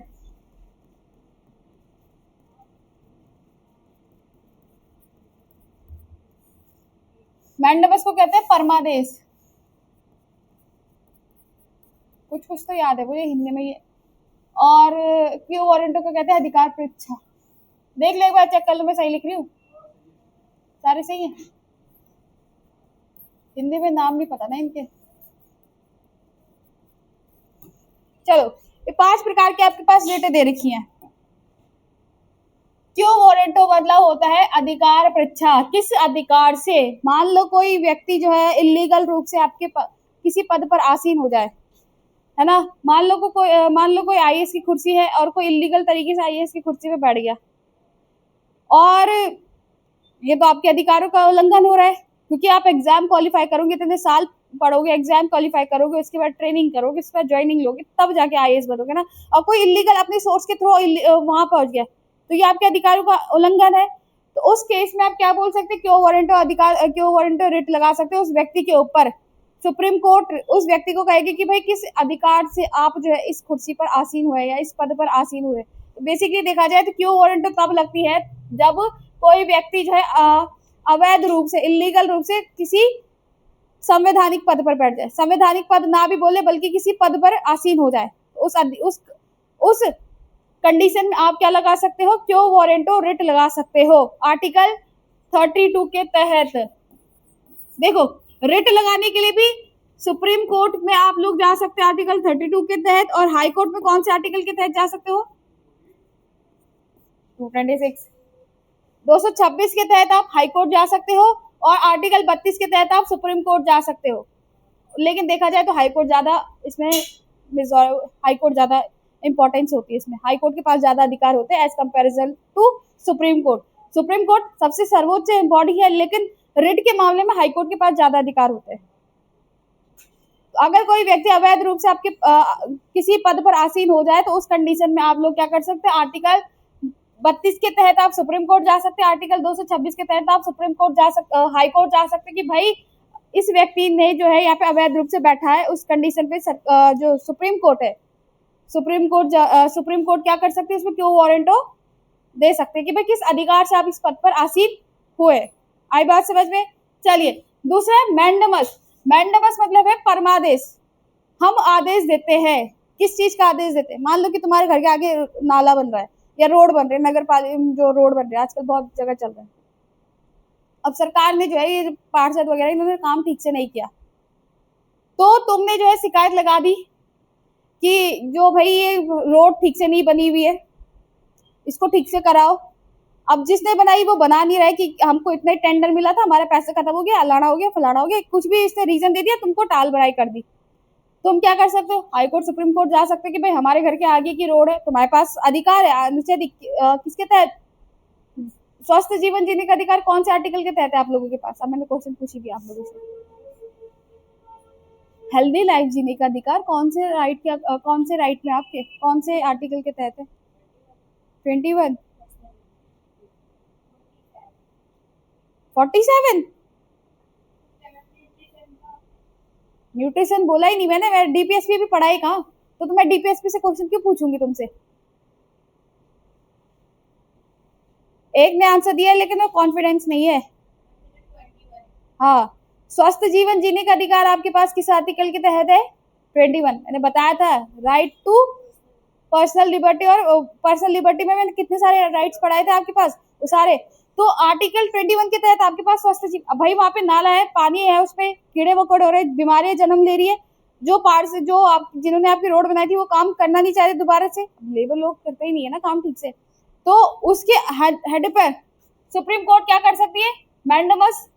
[SPEAKER 1] मैंडेमस को कहते हैं परमादेश। कुछ तो याद है मुझे हिंदी में ये। और क्यों वारंटो को कहते हैं अधिकार पृच्छा। देख ले एक बार, चेक कर लो मैं सही लिख रही हूँ, सारे सही है। हिंदी में नाम नहीं पता ना इनके। चलो, ये 5 प्रकार के आपके पास रिट दे रखी हैं। क्यों वारंटो मतलब होता है अधिकार पृच्छा। किस अधिकार से? मान लो कोई व्यक्ति जो है इलीगल रूप से आपके किसी पद पर आसीन हो जाए, है ना। मान लो कोई आईएएस की कुर्सी है और कोई इलीगल तरीके से आईएएस की कुर्सी पे बैठ गया, और ये तो आपके अधिकारों का उल्लंघन हो रहा है, क्योंकि आप एग्जाम क्वालिफाई करोगे, इतने साल पढ़ोगे, एग्जाम क्वालिफाई करोगे, उसके बाद ट्रेनिंग करोगे, उसके बाद ज्वाइनिंग लोगे, तब जाके आईएएस बनोगे ना। और कोई इलीगल अपने सोर्स के थ्रू वहां पहुंच गया, तो ये आपके अधिकारों का उल्लंघन है। तो उस केस में आप क्या बोल सकते हैं, क्यों वारंटो रिट लगा सकते हो उस व्यक्ति के ऊपर। सुप्रीम कोर्ट उस व्यक्ति को कहेगी कि भाई किस अधिकार से आप जो है इस कुर्सी पर आसीन हुए या इस पद पर आसीन हुए। तो बेसिकली देखा जाए तो क्यों वारंटो तब लगती है जब कोई व्यक्ति जो है अवैध रूप से, इलीगल रूप से किसी संवैधानिक पद पर बैठ जाए, संवैधानिक पद ना भी बोले बल्कि किसी पद पर आसीन हो जाए, उस कंडीशन में आप क्या लगा सकते हो, क्यों वारंटो रिट लगा सकते हो आर्टिकल 32 के तहत। देखो, रिट लगाने के लिए भी सुप्रीम कोर्ट में आप लोग जा सकते हैं आर्टिकल 32 के तहत, और हाई कोर्ट में कौन से आर्टिकल के तहत जा सकते हो, 226 226 के तहत आप हाई कोर्ट जा सकते हो, और आर्टिकल 32 के तहत आप सुप्रीम कोर्ट जा सकते हो। लेकिन देखा जाए तो हाई कोर्ट ज्यादा इसमें, हाई कोर्ट ज्यादा इंपॉर्टेंस होती है इसमें, हाई कोर्ट के पास ज्यादा अधिकार होते हैं as comparison to supreme court. Supreme court सबसे सर्वोच्च बॉडी है, लेकिन रिट के मामले में हाई कोर्ट के पास ज्यादा अधिकार होते हैं। तो अगर कोई व्यक्ति अवैध रूप से आपके किसी पद पर आसीन हो जाए, तो उस कंडीशन में आप लोग क्या कर सकते हैं, आर्टिकल 32 के तहत आप सुप्रीम कोर्ट जा सकते हैं, आर्टिकल 226 के तहत आप सुप्रीम कोर्ट जा सकते, हाई कोर्ट जा सकते हैं कि भाई इस व्यक्ति ने जो है यहाँ पे अवैध रूप से बैठा है। उस कंडीशन पे जो सुप्रीम कोर्ट है, सुप्रीम कोर्ट क्या कर सकते हैं, इसमें क्यों वारंटो दे सकते हैं कि भाई किस अधिकार से आप इस पद पर आसीन हुए। आई बात समझ में। चलिए, दूसरा है मैंडमस। मैंडमस मतलब है परमादेश। हम आदेश देते हैं, किस चीज का आदेश देते हैं, मान लो कि तुम्हारे घर के आगे नाला बन रहा है या रोड बन रहे हैं, नगर पालिका जो रोड बन रहे हैं आजकल बहुत जगह चल रहे हैं। अब सरकार ने जो है ये पार्षद वगैरह इन्होंने काम ठीक से नहीं किया, तो तुमने जो है शिकायत लगा दी कि जो भाई ये रोड ठीक से नहीं बनी हुई है, इसको ठीक से कराओ। अब जिसने बनाई वो बना नहीं रहा है कि हमको इतना ही टेंडर मिला था, हमारा पैसा खत्म हो गया, अलाना हो गया, फलाना हो गया, कुछ भी इसने रीजन दे दिया, तुमको टाल भराई कर दी। तुम क्या कर सकते हो, हाई कोर्ट सुप्रीम कोर्ट जा सकते हो कि भाई हमारे घर के आगे की रोड है, तुम्हारे पास अधिकार है अनुच्छेद किसके तहत, स्वस्थ जीवन जीने का अधिकार कौन से आर्टिकल के तहत है आप लोगों के पास। अब मैंने क्वेश्चन पूछी भी आप लोगों से, हेल्दी लाइफ जीने का अधिकार कौन से राइट में आपके कौन से आर्टिकल के तहत है, 21 47। न्यूट्रिशन बोला ही नहीं मैंने, डीपीएसपी भी पढ़ाई कहाँ, तो मैं डीपीएसपी से क्वेश्चन क्यों पूछूंगी तुमसे। एक ने आंसर दिया लेकिन वो कॉन्फिडेंस नहीं है। हाँ, स्वस्थ जीवन जीने का अधिकार आपके पास किस आर्टिकल के तहत है, 21। मैंने बताया था राइट टू पर्सनल लिबर्टी, और पर्सनल लिबर्टी में मैंने कितने सारे राइट्स पढ़ाए थे आपके पास, वो सारे। तो आर्टिकल 21 के तहत आपके पास स्वस्थ जीवन, भाई वहां पे नाला है, पानी है, उसपे कीड़े मकोड़े हो रहे, बीमारियां जन्म ले रही है, जो आप जिन्होंने आपकी रोड बनाई थी वो काम करना नहीं चाह रहे दोबारा से, लेबर लोग करते ही नहीं है ना काम ठीक से, तो उसके हेड पर सुप्रीम कोर्ट क्या कर सकती है, मैंडमस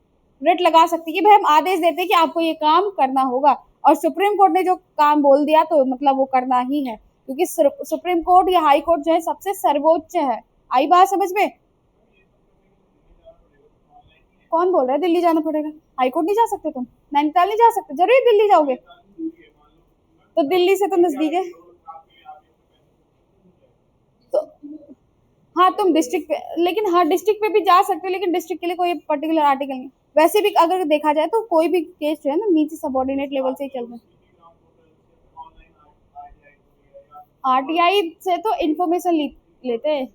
[SPEAKER 1] रिट लगा सकती है कि भाई हम आदेश देते हैं कि आपको ये काम करना होगा, और सुप्रीम कोर्ट ने जो काम बोल दिया तो मतलब वो करना ही है, क्योंकि सुप्रीम कोर्ट या हाई कोर्ट जो है सबसे सर्वोच्च है। आई बात समझ में। कौन बोल रहा है दिल्ली जाना पड़ेगा, हाई कोर्ट नहीं जा सकते तुम, नैनीताल नहीं जा सकते, जरूर दिल्ली जाओगे, तो दिल्ली से तो नजदीक है। तो हाँ तुम डिस्ट्रिक्ट पे, लेकिन हाँ डिस्ट्रिक्ट पे भी जा सकते हो, लेकिन डिस्ट्रिक्ट के लिए कोई पर्टिकुलर आर्टिकल नहीं। वैसे भी अगर देखा जाए तो कोई भी केस जो है ना नीचे सबॉर्डिनेट लेवल से ही चल रहा है। आरटीआई से तो इन्फॉर्मेशन लेते हैं।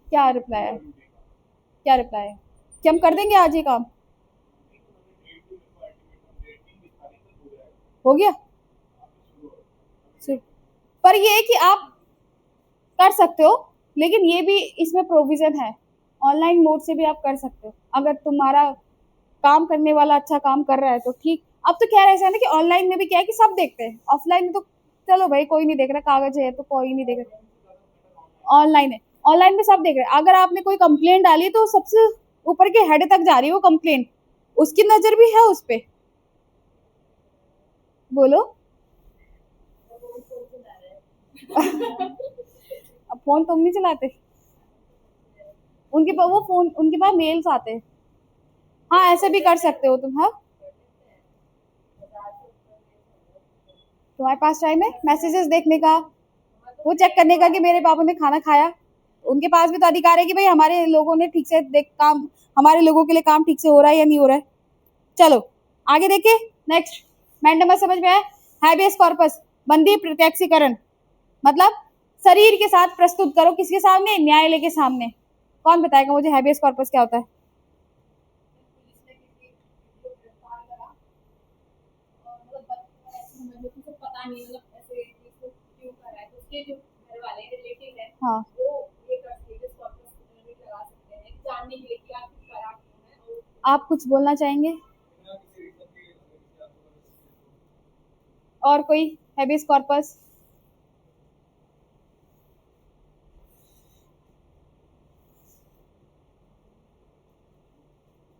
[SPEAKER 1] क्या रिप्लाई है, क्या रिप्लाई है कि हम कर देंगे आज ये काम, हो गया। पर ये है कि आप कर सकते हो, लेकिन ये भी इसमें प्रोविजन है, ऑनलाइन मोड से भी आप कर सकते हो, अगर तुम्हारा काम करने वाला अच्छा काम कर रहा है तो ठीक। अब तो क्या ऐसा है ना कि ऑनलाइन में भी क्या है कि सब देखते हैं, ऑफलाइन में तो चलो भाई कोई नहीं देख रहा, कागज है तो कोई नहीं देख रहा, ऑनलाइन है। ऑनलाइन पे सब देख रहे हैं। अगर आपने कोई कंप्लेंट डाली तो सबसे ऊपर के हेड तक जा रही है वो कंप्लेंट, उसकी नजर भी है उस पे। बोलो। अब फोन तुम नहीं चलाते, उनके पास वो फोन, उनके पास मेल्स आते हैं। हाँ ऐसे भी कर सकते हो तुम। हाँ तुम्हारे पास टाइम है मैसेजेस देखने का, वो चेक करने का कि मेरे पापा ने खाना खाया। उनके पास भी तो अधिकार है कि भाई हमारे लोगों ने ठीक से देख काम, हमारे लोगों के लिए काम ठीक से हो रहा है या नहीं हो रहा है। चलो आगे देखिए नेक्स्ट। मैंडेमस समझ में आया। हैबियस कॉर्पस, बंदी प्रत्यक्षीकरण, मतलब शरीर के साथ प्रस्तुत करो, किसके सामने, न्यायालय के सामने। कौन बताएगा मुझे हैबियस कॉर्पस क्या होता है?
[SPEAKER 2] पता नहीं मतलब ऐसे इसको क्यों कर रहा है, तो उसके जो घर वाले रिलेटिव है
[SPEAKER 1] हाँ
[SPEAKER 2] वो ये कर सकते हैं, इसको आपस में लगा सकते हैं जानने के लिए कि आप करा क्यों है।
[SPEAKER 1] आप कुछ बोलना चाहेंगे और कोई हैबियस कॉर्पस?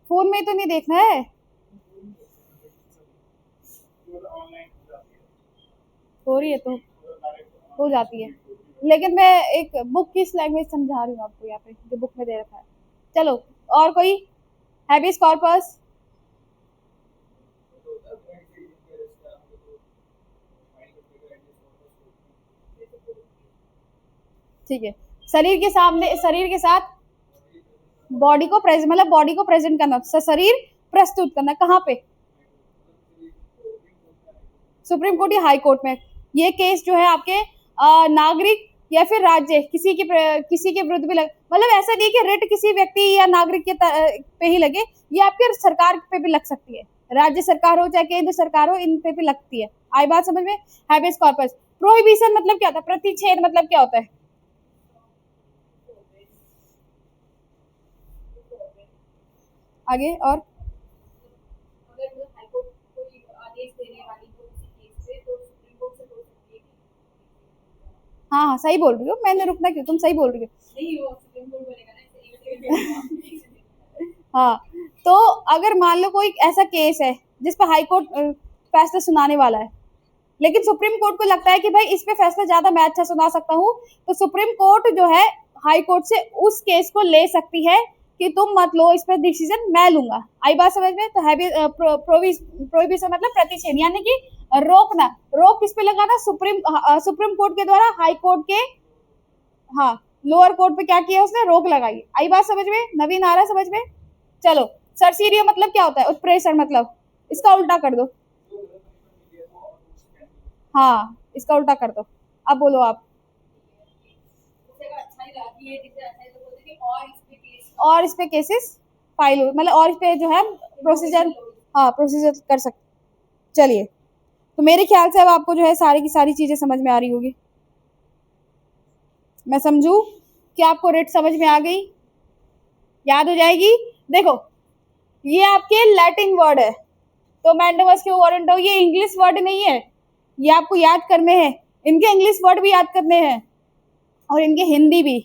[SPEAKER 1] फोन में तो नहीं देखना है, हो रही है तो हो जाती है, लेकिन मैं एक बुक की लैंग्वेज समझा रही हूँ आपको यहाँ पे जो बुक में दे रखा है। चलो और कोई हैबियस कॉर्पस? ठीक है, शरीर के सामने, शरीर के साथ बॉडी को प्रेजेंट, मतलब बॉडी को प्रेजेंट करना, शरीर प्रस्तुत करना, कहाँ पे? सुप्रीम कोर्ट या हाई कोर्ट में। ये केस जो है आपके नागरिक या फिर राज्य किसी के विरुद्ध भी लग, मतलब ऐसा नहीं कि रिट किसी व्यक्ति या नागरिक के पे ही लगे, ये आपके सरकार पे भी लग सकती है, राज्य सरकार हो चाहे केंद्र सरकार हो, इन पे भी लगती है। आई बात समझ में? Habeas corpus. प्रोहिबिशन मतलब क्या होता है? प्रतिषेध मतलब क्या होता है? आगे और
[SPEAKER 2] अगर हाईकोर्ट कोई आदेश देने वाली हो किसी केस पे तो सुप्रीम कोर्ट से हो सकती है
[SPEAKER 1] हाँ हाँ सही बोल रही हो, मैंने रुकना क्यों, तुम सही बोल रही हो।
[SPEAKER 2] नहीं, वो सुप्रीम कोर्ट बोलेगा ना
[SPEAKER 1] हाँ तो अगर मान लो कोई ऐसा केस है जिस पर हाई कोर्ट फैसला सुनाने वाला है, लेकिन सुप्रीम कोर्ट को लगता है कि भाई इस पे फैसला ज्यादा मैं अच्छा सुना सकता हूँ, तो सुप्रीम कोर्ट जो है हाई कोर्ट से उस केस को ले सकती है कि तुम मत लो, इस पर डिसीजन मैं लूंगा। आई बात समझ में? तो प्रोहिबिशन मतलब प्रतिषेध, यानी कि रोकना। रोक किस पे लगाना? सुप्रीम कोर्ट के द्वारा हाई कोर्ट के, हाँ लोअर कोर्ट पे क्या किया उसने? रोक लगाई। आई बात समझ में? नवीन आ रहा समझ में? चलो सरसीरियो मतलब क्या होता है? उत्प्रेषण, मतलब इसका उल्टा कर दो। हाँ इसका उल्टा कर दो। अब बोलो आप।
[SPEAKER 2] अच्छा नहीं लगा कि ये जिससे अच्छा है तो बोलते कि
[SPEAKER 1] और इस पे केसेस फाइल, मतलब और इस पे जो है प्रोसीजर, हाँ प्रोसीजर कर सकते। चलिए तो मेरे ख्याल से अब आपको जो है सारी की सारी चीजें समझ में आ रही होगी। मैं समझू कि आपको रेट समझ में आ गई, याद हो जाएगी। देखो ये आपके लैटिन वर्ड है, तो मैंडेमस क्यों वारंट हो, ये इंग्लिश वर्ड नहीं है, ये आपको याद करने हैं। इनके इंग्लिश वर्ड भी याद करने हैं और इनके हिंदी भी।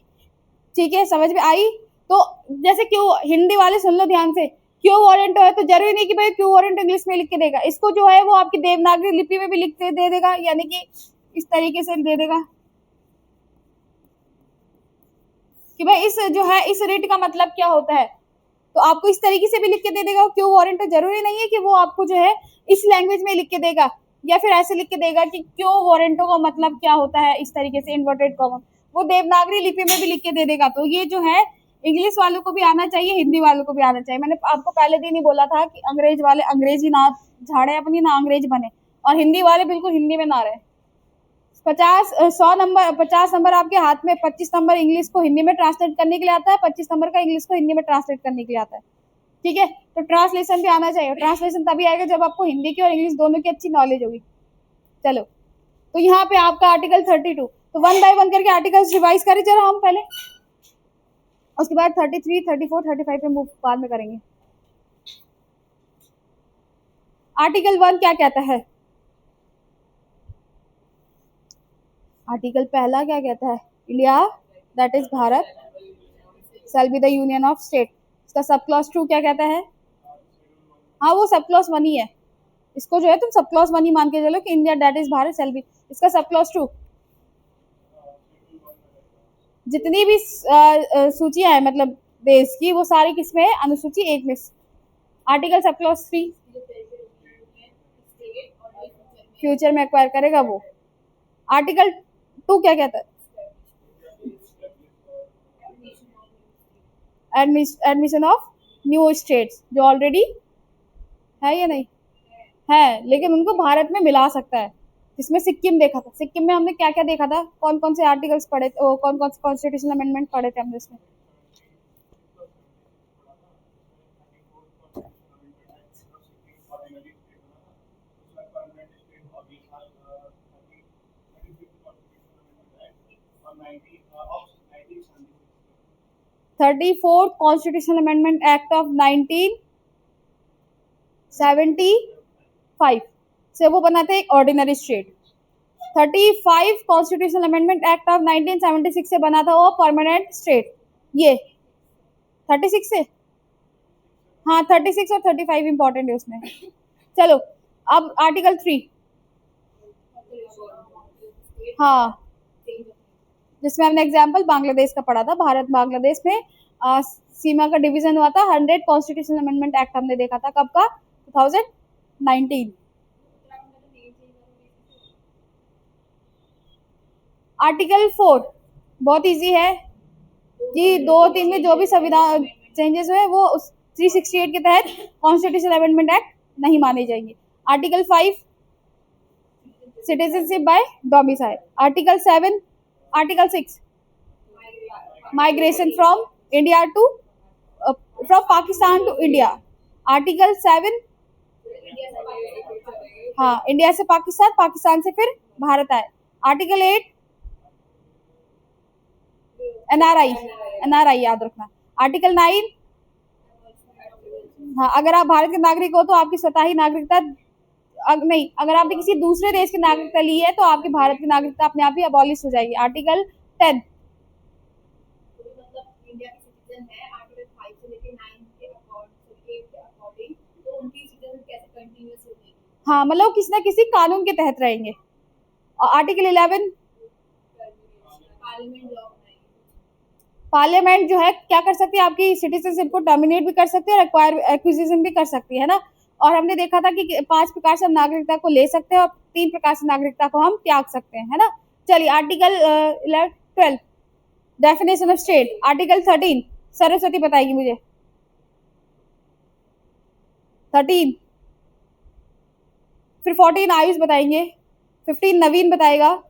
[SPEAKER 1] ठीक है समझ में आई? तो जैसे क्यों, हिंदी वाले सुन लो ध्यान से, क्यों वारंट है तो जरूरी नहीं कि भाई क्यों वारंट इंग्लिश में लिख के देगा, इसको जो है वो आपकी देवनागरी लिपि में भी लिख के दे देगा, यानी कि इस तरीके से दे देगा कि भाई इस जो है इस रिट का मतलब क्या होता है, तो आपको इस तरीके से भी लिख के दे देगा। क्यों वारंट जरूरी नहीं है कि वो आपको जो है इस लैंग्वेज में लिख के देगा, या फिर ऐसे लिख के देगा कि क्यों वारंटो का मतलब क्या होता है, इस तरीके से इन्वर्टेड कॉमा, वो देवनागरी लिपि में भी लिख के दे देगा। तो ये जो है इंग्लिश वालों को भी आना चाहिए, हिंदी वालों को भी आना चाहिए। मैंने आपको पहले दिन ही बोला था कि अंग्रेज वाले अंग्रेजी ना झाड़े अपनी, ना अंग्रेज बने, और हिंदी वाले बिल्कुल हिंदी में ना रहे। 50 नंबर आपके हाथ में, 25 नंबर इंग्लिश को हिंदी में ट्रांसलेट करने के लिए आता है, 25 नंबर का इंग्लिश को हिंदी में ट्रांसलेट करने के लिए आता है। ठीक है, तो ट्रांसलेशन भी आना चाहिए। ट्रांसलेशन तभी आएगा जब आपको हिंदी की और इंग्लिश दोनों की अच्छी नॉलेज होगी। चलो तो यहाँ पे आपका आर्टिकल 32, तो वन बाय वन करके आर्टिकल्स रिवाइज करें जरा हम पहले, उसके बाद 33, 34, 35 पे मूव बाद में करेंगे। आर्टिकल 1 क्या कहता है? आर्टिकल पहला क्या कहता है? India that is Bharat shall be the union of state। इसका सब क्लॉज 2 क्या कहता है? हाँ, वो सब क्लॉज 1 ही है। इसको जो है तुम सब क्लॉज 1 ही मान के चलो कि India that is Bharat shall be। इसका सब क्लॉज 2 जितनी भी सूचियां है मतलब देश की, वो सारी किसमें है? अनुसूची 1 में। आर्टिकल सब क्लॉज 3 फ्यूचर में एक्वायर करेगा वो। आर्टिकल 2 क्या कहता है? एडमिशन ऑफ न्यू स्टेट्स, जो ऑलरेडी है या नहीं है, लेकिन उनको भारत में मिला सकता है। जिसमें सिक्किम देखा था, सिक्किम में हमने क्या क्या देखा था, कौन कौन से आर्टिकल्स पढ़े, कौन कौन से कॉन्स्टिट्यूशनल अमेंडमेंट पढ़े थे हमने उसमें? Thirty fourth constitutional amendment act of 1975 से वो बना था एक ordinary state. 35 constitutional amendment act of 1976 से बना था वो परमानेंट स्टेट। ये 36 से, हाँ 36 और 35 इंपॉर्टेंट है उसमें। चलो अब आर्टिकल 3, हाँ जिसमें हमने एग्जाम्पल बांग्लादेश का पढ़ा था। भारत बांग्लादेश में सीमा का डिवीजन हुआ था। 100 कॉन्स्टिट्यूशनल अमेंडमेंट एक्ट हमने देखा था, कब का? 2019। आर्टिकल 4 बहुत इजी है कि 2-3 में जो भी संविधान चेंजेस हुए वो 368 के तहत कॉन्स्टिट्यूशनल अमेंडमेंट एक्ट नहीं माने जाएंगे। Article 5 citizenship by domicile. Article 7, article 6 migration from India to from Pakistan to India. Article 7, हाँ इंडिया से पाकिस्तान, पाकिस्तान से फिर भारत आए। आर्टिकल 8 एनआरआई, एनआरआई याद रखना। आर्टिकल 9, हाँ अगर आप भारत के नागरिक हो तो आपकी स्वतः ही नागरिकता नहीं, अगर आपने किसी दूसरे देश की नागरिकता ली है तो आपकी भारत की नागरिकता अपने आप ही अबॉलिश हो जाएगी। आर्टिकल 10 हाँ मतलब किसी ना किसी कानून के तहत रहेंगे। और आर्टिकल 11 पार्लियामेंट जो है क्या कर सकती है, आपकी सिटीजनशिप को टर्मिनेट भी कर सकती है और एक्विजिशन भी कर सकती है ना। और हमने देखा था कि 5 प्रकार से हम नागरिकता को ले सकते हैं और 3 प्रकार से नागरिकता को हम त्याग सकते हैं, है ना। चलिए article 12 definition of state. Article 13 Saraswati बताएगी मुझे। 13, फिर 14 आयुष बताएंगे, 15 नवीन बताएगा,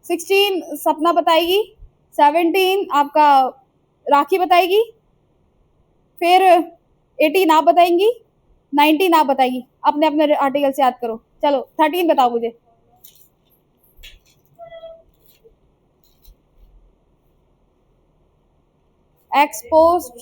[SPEAKER 1] 16 सपना बताएगी, 17 आपका राखी बताएगी, फिर 18 आप बताएंगी, 19 आप बताएगी। अपने अपने आर्टिकल से याद करो। चलो 13 बताओ मुझे। एक्स पोस्ट,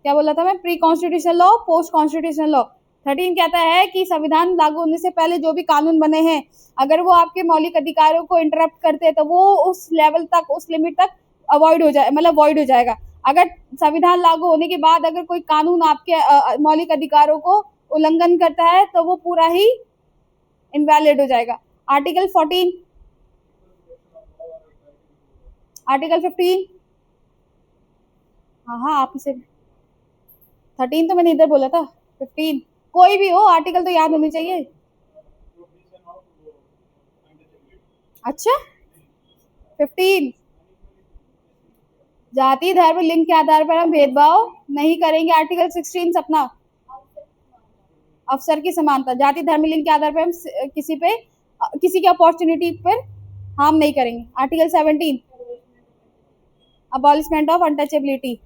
[SPEAKER 1] क्या बोला था मैं? Pre constitutional law, post constitutional law. 13 कहता है कि संविधान लागू होने से पहले जो भी कानून बने हैं, अगर वो आपके मौलिक अधिकारों को इंटरप्ट करते हैं तो वो उस लेवल तक, उस लिमिट तक अवॉइड हो जाए, मतलब वॉइड हो जाएगा। अगर संविधान लागू होने के बाद अगर कोई कानून आपके मौलिक अधिकारों को उल्लंघन करता है तो वो पूरा ही इनवैलिड हो जाएगा। आर्टिकल 14, आर्टिकल 15, हाँ हाँ आप इसे 13 तो मैंने इधर बोला था, 15 कोई भी हो, आर्टिकल तो याद होनी चाहिए। अच्छा 15 जाति धर्म लिंग के आधार पर हम भेदभाव नहीं करेंगे। आर्टिकल 16 सपना अवसर की समानता, जाति धर्म लिंग के आधार पर हम किसी की अपॉर्चुनिटी पर हार्म नहीं करेंगे। Article 17 abolishment of untouchability.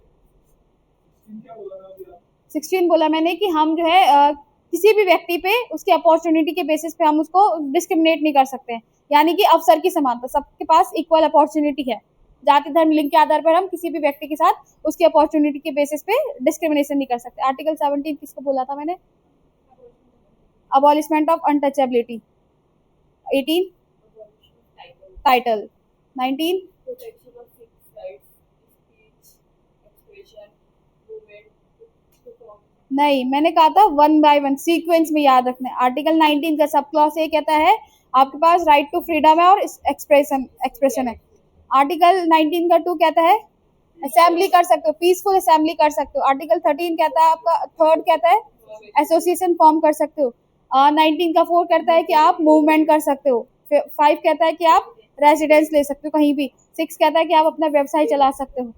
[SPEAKER 1] 16 बोला मैंने कि हम जो है किसी भी व्यक्ति पे उसकी अपॉर्चुनिटी के बेसिस पे हम उसको डिस्क्रिमिनेट नहीं कर सकते हैं, यानी कि अवसर की समानता, सबके पास इक्वल अपॉर्चुनिटी है। जाति धर्म लिंग के आधार पर हम किसी भी व्यक्ति के साथ उसकी अपॉर्चुनिटी के बेसिस पे डिस्क्रिमिनेशन नहीं कर सकते। आर्टिकल 17 किसको बोला था मैंने? Abolishment of untouchability. 18 title. 19
[SPEAKER 2] to form.
[SPEAKER 1] नहीं, मैंने कहा था वन बाय वन सीक्वेंस में याद रखना है। आर्टिकल 19 का सब क्लॉज ए कहता है आपके पास राइट टू फ्रीडम है और एक्सप्रेशन है। आर्टिकल 19 का 2 कहता है असेंबली कर सकते हो, पीसफुल असेंबली कर सकते हो। आर्टिकल 13 कहता है आपका थर्ड कहता है एसोसिएशन फॉर्म कर सकते हो। 19 का 4 कहता है कि आप मूवमेंट कर सकते हो। 5 कहता है कि आप रेजिडेंस ले सकते हो कहीं भी। 6 कहता है कि आप अपना व्यवसाय चला सकते हो।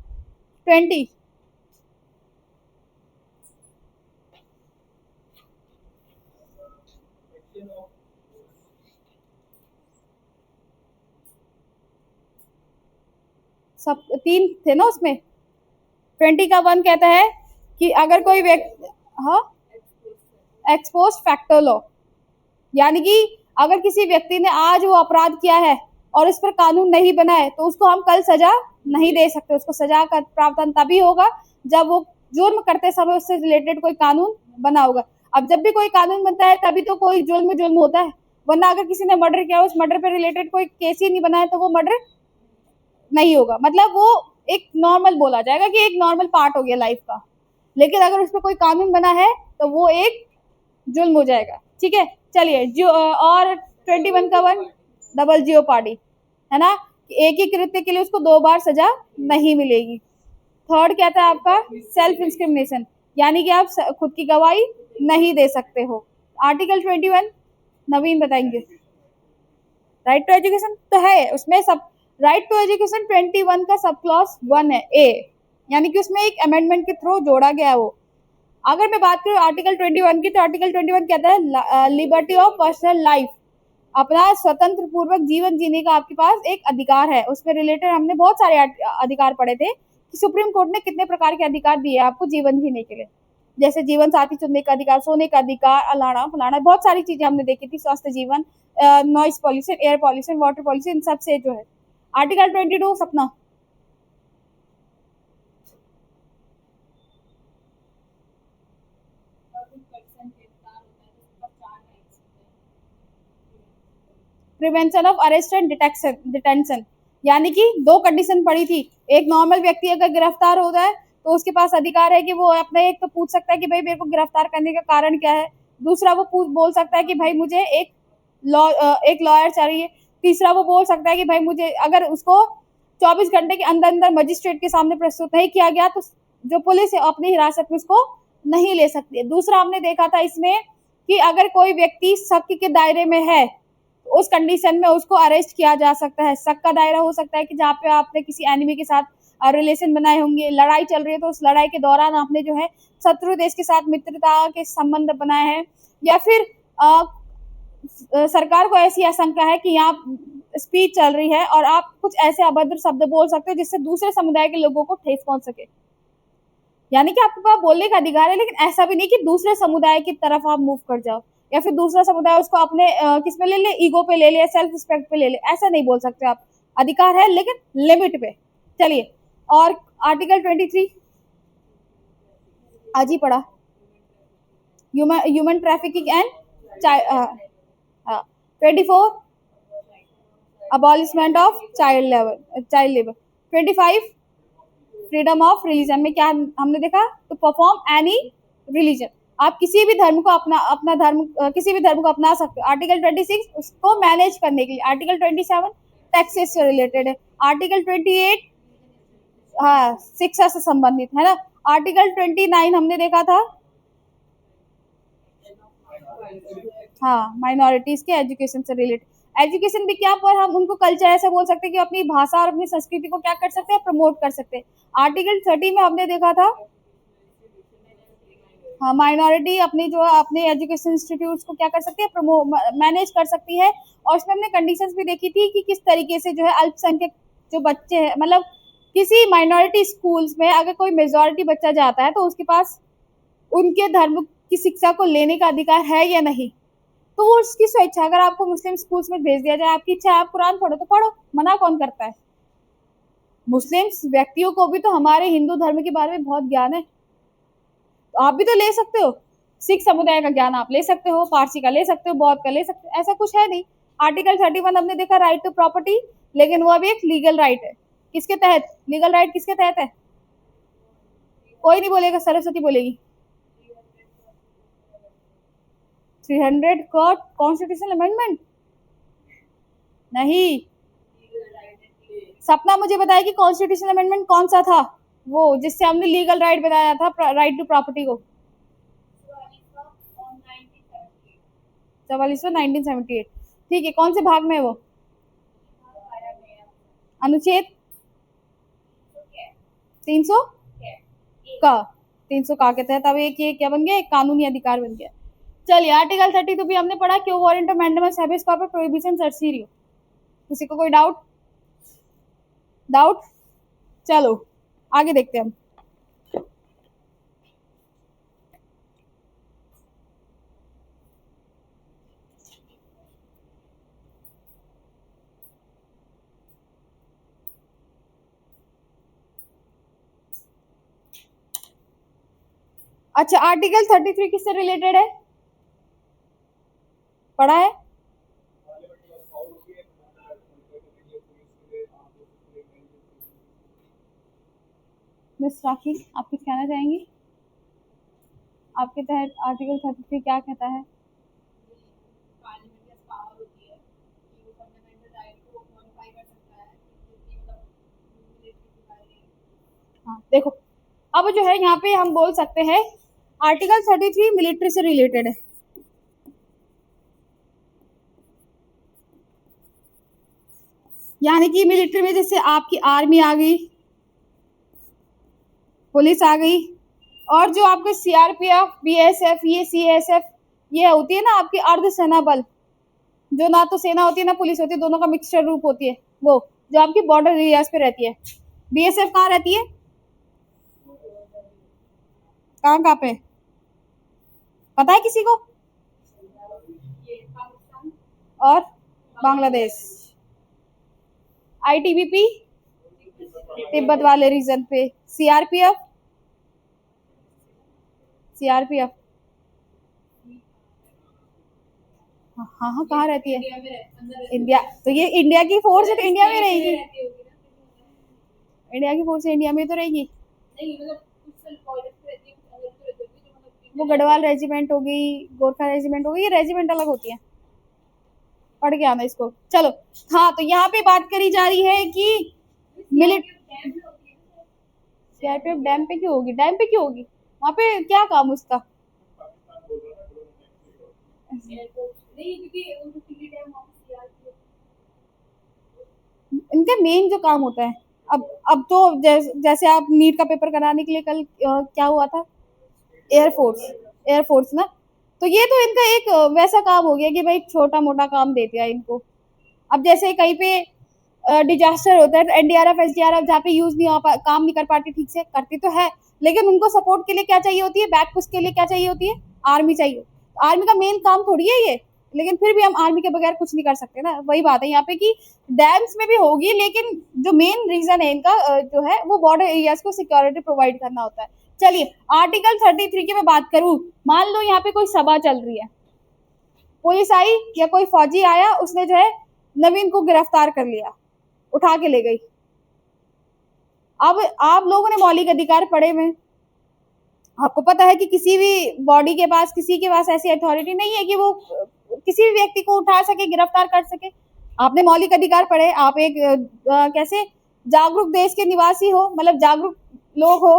[SPEAKER 1] 20 सब 3 थे ना उसमें। 20 का 1 कहता है कि अगर कोई व्यक्ति हाँ एक्सपोस्ट फैक्टर लॉ, यानी कि अगर किसी व्यक्ति ने आज वो अपराध किया है और इस पर कानून नहीं बना है तो उसको हम कल सजा नहीं दे सकते। उसको सजा का प्रावधान तभी होगा जब वो जुर्म करते समय उससे रिलेटेड कोई कानून बना होगा। अब जब भी कोई कानून बनता है तभी तो कोई जुर्म होता है, वरना अगर किसी ने मर्डर किया उस मर्डर पर रिलेटेड कोई केस ही नहीं बना है तो वो मर्डर नहीं होगा। मतलब वो एक नॉर्मल बोला जाएगा कि एक नॉर्मल पार्ट हो गया लाइफ का। लेकिन अगर उस पर कोई कानून बना है तो वो एक जुल्म हो जाएगा। ठीक है, चलिए जो और 21 का 1 डबल जियो पार्टी है ना, एक ही कृत्य के लिए उसको 2 बार सजा नहीं मिलेगी। थर्ड कहता है आपका सेल्फ इंस्क्रिमिनेशन, यानी कि आप खुद की गवाही नहीं दे सकते हो। आर्टिकल 21 नवीन बताएंगे। राइट टू एजुकेशन तो है उसमें सब। राइट टू एजुकेशन 21 का सब क्लॉज 1 है ए, यानी कि उसमें एक अमेंडमेंट के थ्रू जोड़ा गया है वो। अगर मैं बात करूं आर्टिकल 21 की तो आर्टिकल 21 कहता है लिबर्टी ऑफ पर्सनल लाइफ, अपना स्वतंत्र पूर्वक जीवन जीने का आपके पास एक अधिकार है। उसमें रिलेटेड हमने बहुत सारे अधिकार पढ़े थे कि सुप्रीम कोर्ट ने कितने प्रकार के अधिकार दिए आपको जीवन जीने के लिए, जैसे जीवन साथी चुनने का अधिकार, सोने का अधिकार, अलाना फलाना, बहुत सारी चीजें हमने देखी थी। स्वस्थ जीवन, noise pollution, air pollution, water pollution, इन सब से जो है। आर्टिकल 22 सपना
[SPEAKER 2] और कुछ पर्सन गिरफ्तार होता है तो उसके पास 4 राइट्स होते हैं।
[SPEAKER 1] Prevention of arrest and detention, यानी कि 2 कंडीशन पड़ी थी। एक नॉर्मल व्यक्ति अगर गिरफ्तार होता है तो उसके पास अधिकार है कि वो अपने एक तो पूछ सकता है कि भाई मेरे को गिरफ्तार करने का कारण क्या है। दूसरा वो बोल सकता है कि भाई मुझे एक लॉयर चाहिए। तीसरा वो बोल सकता है कि भाई मुझे, अगर उसको 24 घंटे के अंदर अंदर मजिस्ट्रेट के सामने प्रस्तुत नहीं किया गया तो जो पुलिस है अपनी हिरासत में उसको नहीं ले सकती है। दूसरा हमने देखा था इसमें कि अगर कोई व्यक्ति शक के दायरे में है तो उस कंडीशन में उसको अरेस्ट किया जा सकता है। शक का दायरा हो सकता है कि जहाँ पे आपने किसी एनिमी के साथ रिलेशन बनाए होंगे, लड़ाई चल रही है तो उस लड़ाई के दौरान आपने जो है शत्रु देश के साथ मित्रता के संबंध बनाए हैं, या फिर सरकार को ऐसी आशंका है कि यहाँ स्पीच चल रही है और आप कुछ ऐसे अभद्र शब्द बोल सकते हो जिससे दूसरे समुदाय के लोगों को ठेस पहुंच सके। यानी कि आपके पास बोलने का अधिकार है, लेकिन ऐसा भी नहीं कि दूसरे समुदाय की तरफ आप मूव कर जाओ या फिर दूसरा समुदाय उसको अपने किस पे ले ले, ईगो पे ले ले, सेल्फ रिस्पेक्ट पे ले ले, ऐसा नहीं बोल सकते आप। अधिकार है लेकिन लिमिट पे। चलिए, और आर्टिकल 23 आज ही पढ़ा, human trafficking and 24 abolishment of child labour. 25 freedom of religion में क्या हमने देखा, तो परफॉर्म एनी रिलीजन, आप किसी भी धर्म को अपना धर्म किसी भी धर्म को अपना सकते हो। आर्टिकल 26 उसको मैनेज करने के लिए। आर्टिकल 27 टैक्सेस से रिलेटेड है। आर्टिकल 28 हाँ शिक्षा से संबंधित है ना। आर्टिकल 29 हमने देखा था हाँ माइनॉरिटीज के एजुकेशन से रिलेटेड। एजुकेशन भी क्या, पर हम उनको कल्चर ऐसे बोल सकते हैं कि अपनी भाषा और अपनी संस्कृति को क्या कर सकते हैं, प्रमोट कर सकते हैं। आर्टिकल 30 में हमने देखा था हाँ माइनॉरिटी अपनी जो अपने एजुकेशन इंस्टीट्यूट्स को क्या कर सकती है, मैनेज कर सकती है। और इसमें हमने कंडीशंस भी देखी थी कि किस तरीके से जो है अल्पसंख्यक जो बच्चे हैं, मतलब किसी माइनॉरिटी स्कूल्स में अगर कोई मेजॉरिटी बच्चा जाता है तो उसके पास उनके धर्म की शिक्षा को लेने का अधिकार है या नहीं, तो वो उसकी स्वेच्छा। अगर आपको मुस्लिम स्कूल्स में भेज दिया जाए, आपकी इच्छा है आप कुरान पढ़ो तो पढ़ो, मना कौन करता है। मुस्लिम व्यक्तियों को भी तो हमारे हिंदू धर्म के बारे में बहुत ज्ञान है, तो आप भी तो ले सकते हो। सिख समुदाय का ज्ञान आप ले सकते हो, पारसी का ले सकते हो, बौद्ध का ले सकते हो, ऐसा कुछ है नहीं। आर्टिकल 31 हमने देखा राइट टू प्रॉपर्टी, लेकिन वो अभी एक लीगल राइट है। किसके तहत लीगल राइट, किसके तहत है, कोई नहीं बोलेगा, सरस्वती बोलेगी। 300 का कॉन्स्टिट्यूशनल अमेंडमेंट? नहीं, सपना मुझे बताया कि कॉन्स्टिट्यूशनल अमेंडमेंट कौन सा था, वो जिससे हमने लीगल राइट बताया था, राइट टू प्रॉपर्टी को। 44वां 1978। ठीक है, कौन से भाग में है वो? अनुच्छेद 300 का 300 का के तहत अब एक ये क्या बन गया, एक कानूनी अधिकार बन गया। चलिए, आर्टिकल 32 भी हमने पढ़ा, quo warrant of mandamus habeas corpus prohibition certiorari. किसी को कोई डाउट? चलो आगे देखते हैं हम। अच्छा, आर्टिकल 33 किससे रिलेटेड है, पढ़ा है? मिस राखी, आप कुछ कहना चाहेंगी? आपके तहत आर्टिकल 33 क्या कहता है? हाँ देखो, अब जो है यहाँ पे हम बोल सकते हैं आर्टिकल 33 मिलिट्री से रिलेटेड है। यानी कि मिलिट्री में जैसे आपकी आर्मी आ गई, पुलिस आ गई, और जो आपके सीआरपीएफ, बीएसएफ, ये सीएसएफ, ये होती है ना आपकी अर्धसेना बल, जो ना तो सेना होती है ना पुलिस होती है, दोनों का मिक्सचर रूप होती है, वो जो आपकी बॉर्डर एरियाज पे रहती है। बीएसएफ कहाँ रहती है, कहाँ पे, पता है किसी को? और बांग्लादेश। आईटीबीपी तिब्बत वाले रीजन पे। सीआरपीएफ हाँ हाँ, कहाँ रहती है? इंडिया, तो ये इंडिया की फोर्स है तो इंडिया में रहेगी, इंडिया की फोर्स इंडिया में तो रहेगी। वो गढ़वाल रेजिमेंट हो गई, गोरखा रेजिमेंट हो गई, ये रेजिमेंट अलग होती है, पढ़ के आना इसको। चलो, हाँ तो यहाँ पे बात करी जा रही है कि सीआरपीएफ डैम पे क्यों होगी, वहाँ पे क्या काम उसका? इनका मेन जो काम होता है, अब तो जैसे आप नीट का पेपर कराने के लिए कल क्या हुआ था, एयरफोर्स ना, तो ये तो इनका एक वैसा काम हो गया कि भाई छोटा मोटा काम दे दिया इनको। अब जैसे कहीं पे डिजास्टर होता है तो एनडीआरएफ एसडीआरएफ जहाँ पे यूज नहीं हो काम नहीं कर पाती ठीक से, करती तो है, लेकिन उनको सपोर्ट के लिए क्या चाहिए होती है, बैक पुश के लिए क्या चाहिए होती है, आर्मी चाहिए। आर्मी का मेन काम थोड़ी है ये, लेकिन फिर भी हम आर्मी के बगैर कुछ नहीं कर सकते ना। वही बात है यहाँ पे कि डैम्स में भी होगी, लेकिन जो मेन रीजन है इनका जो है वो बॉर्डर एरियाज को सिक्योरिटी प्रोवाइड करना होता है। चलिए, आर्टिकल 33 की मैं बात करूं, मान लो यहाँ पे कोई सभा चल रही है, पुलिस आई या कोई फौजी आया, उसने जो है नवीन को गिरफ्तार कर लिया, उठा के ले गई। अब आप लोगों ने मौलिक अधिकार पढ़े में, आपको पता है कि किसी भी बॉडी के पास, किसी के पास ऐसी अथॉरिटी नहीं है कि वो किसी भी व्यक्ति को उठा सके, गिरफ्तार कर सके। आपने मौलिक अधिकार पढ़े, आप एक कैसे जागरूक देश के निवासी हो, मतलब जागरूक लोग हो,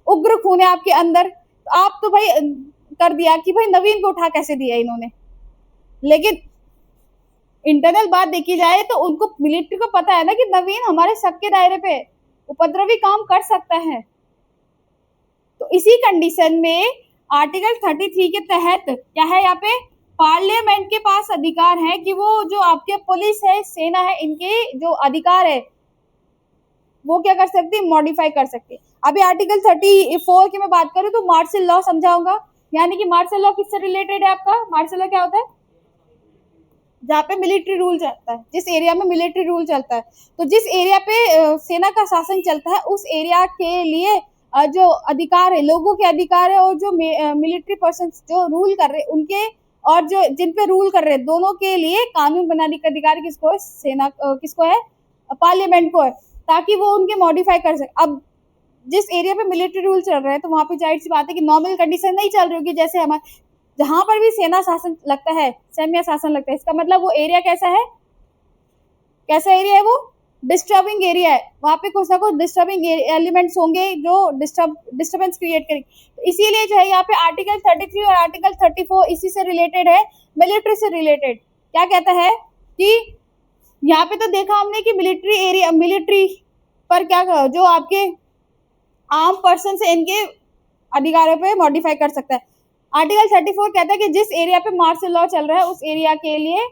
[SPEAKER 1] उग्र खून है आपके अंदर, तो आप तो भाई कर दिया कि भाई नवीन को उठा कैसे दिया इन्होंने। लेकिन इंटरनल बात देखी जाए तो उनको मिलिट्री को पता है ना कि नवीन हमारे शक के दायरे पे उपद्रवी काम कर सकता है। तो इसी कंडीशन में आर्टिकल 33 के तहत क्या है, यहाँ पे पार्लियामेंट के पास अधिकार है कि वो जो आपके पुलिस है, सेना है, इनके जो अधिकार है वो क्या कर सकती है, मॉडिफाई कर सकती है। अभी आर्टिकल 34 की मैं बात करूं तो मार्शल लॉ समझाऊंगा, यानी कि मार्शल लॉ किससे रिलेटेड है आपका, मार्शल लॉ क्या होता है, जहाँ पे मिलिट्री रूल चलता है, जिस एरिया में मिलिट्री रूल चलता है, तो जिस एरिया पे सेना का शासन चलता है उस एरिया के लिए जो अधिकार है, लोगों के अधिकार है, और जो मिलिट्री पर्सन जो रूल कर रहे उनके, और जो जिन पे रूल कर रहे हैं, दोनों के लिए कानून बनाने का अधिकार किसको है, सेना किसको है, पार्लियामेंट को है, ताकि वो उनके मॉडिफाई कर सके। अब जिस एरिया पे मिलिट्री रूल चल रहा है तो वहां पे जाहिर सी बात है कि नॉर्मल कंडीशन नहीं चल रही होगी। जैसे हमारे जहां पर भी सेना शासन लगता है, सैन्य शासन लगता है, इसका मतलब वो एरिया कैसा है, कैसा एरिया है वो, डिस्टर्बिंग एरिया है। वहां पे कुछ ना कुछ डिस्टर्बिंग एलिमेंट्स होंगे जो डिस्टर्बेंस क्रिएट करेंगे। तो इसीलिए जो है यहाँ पे आर्टिकल 33 और आर्टिकल 34 इसी से रिलेटेड है, मिलिट्री से रिलेटेड। क्या कहता है कि यहाँ पे तो देखा हमने कि मिलिट्री एरिया, मिलिट्री पर क्या जो आपके आम पर्सन से इनके अधिकारों पे मॉडिफाई कर सकता है। आर्टिकल 34 कहता है कि जिस एरिया पे मार्शल लॉ चल रहा है उस एरिया के लिए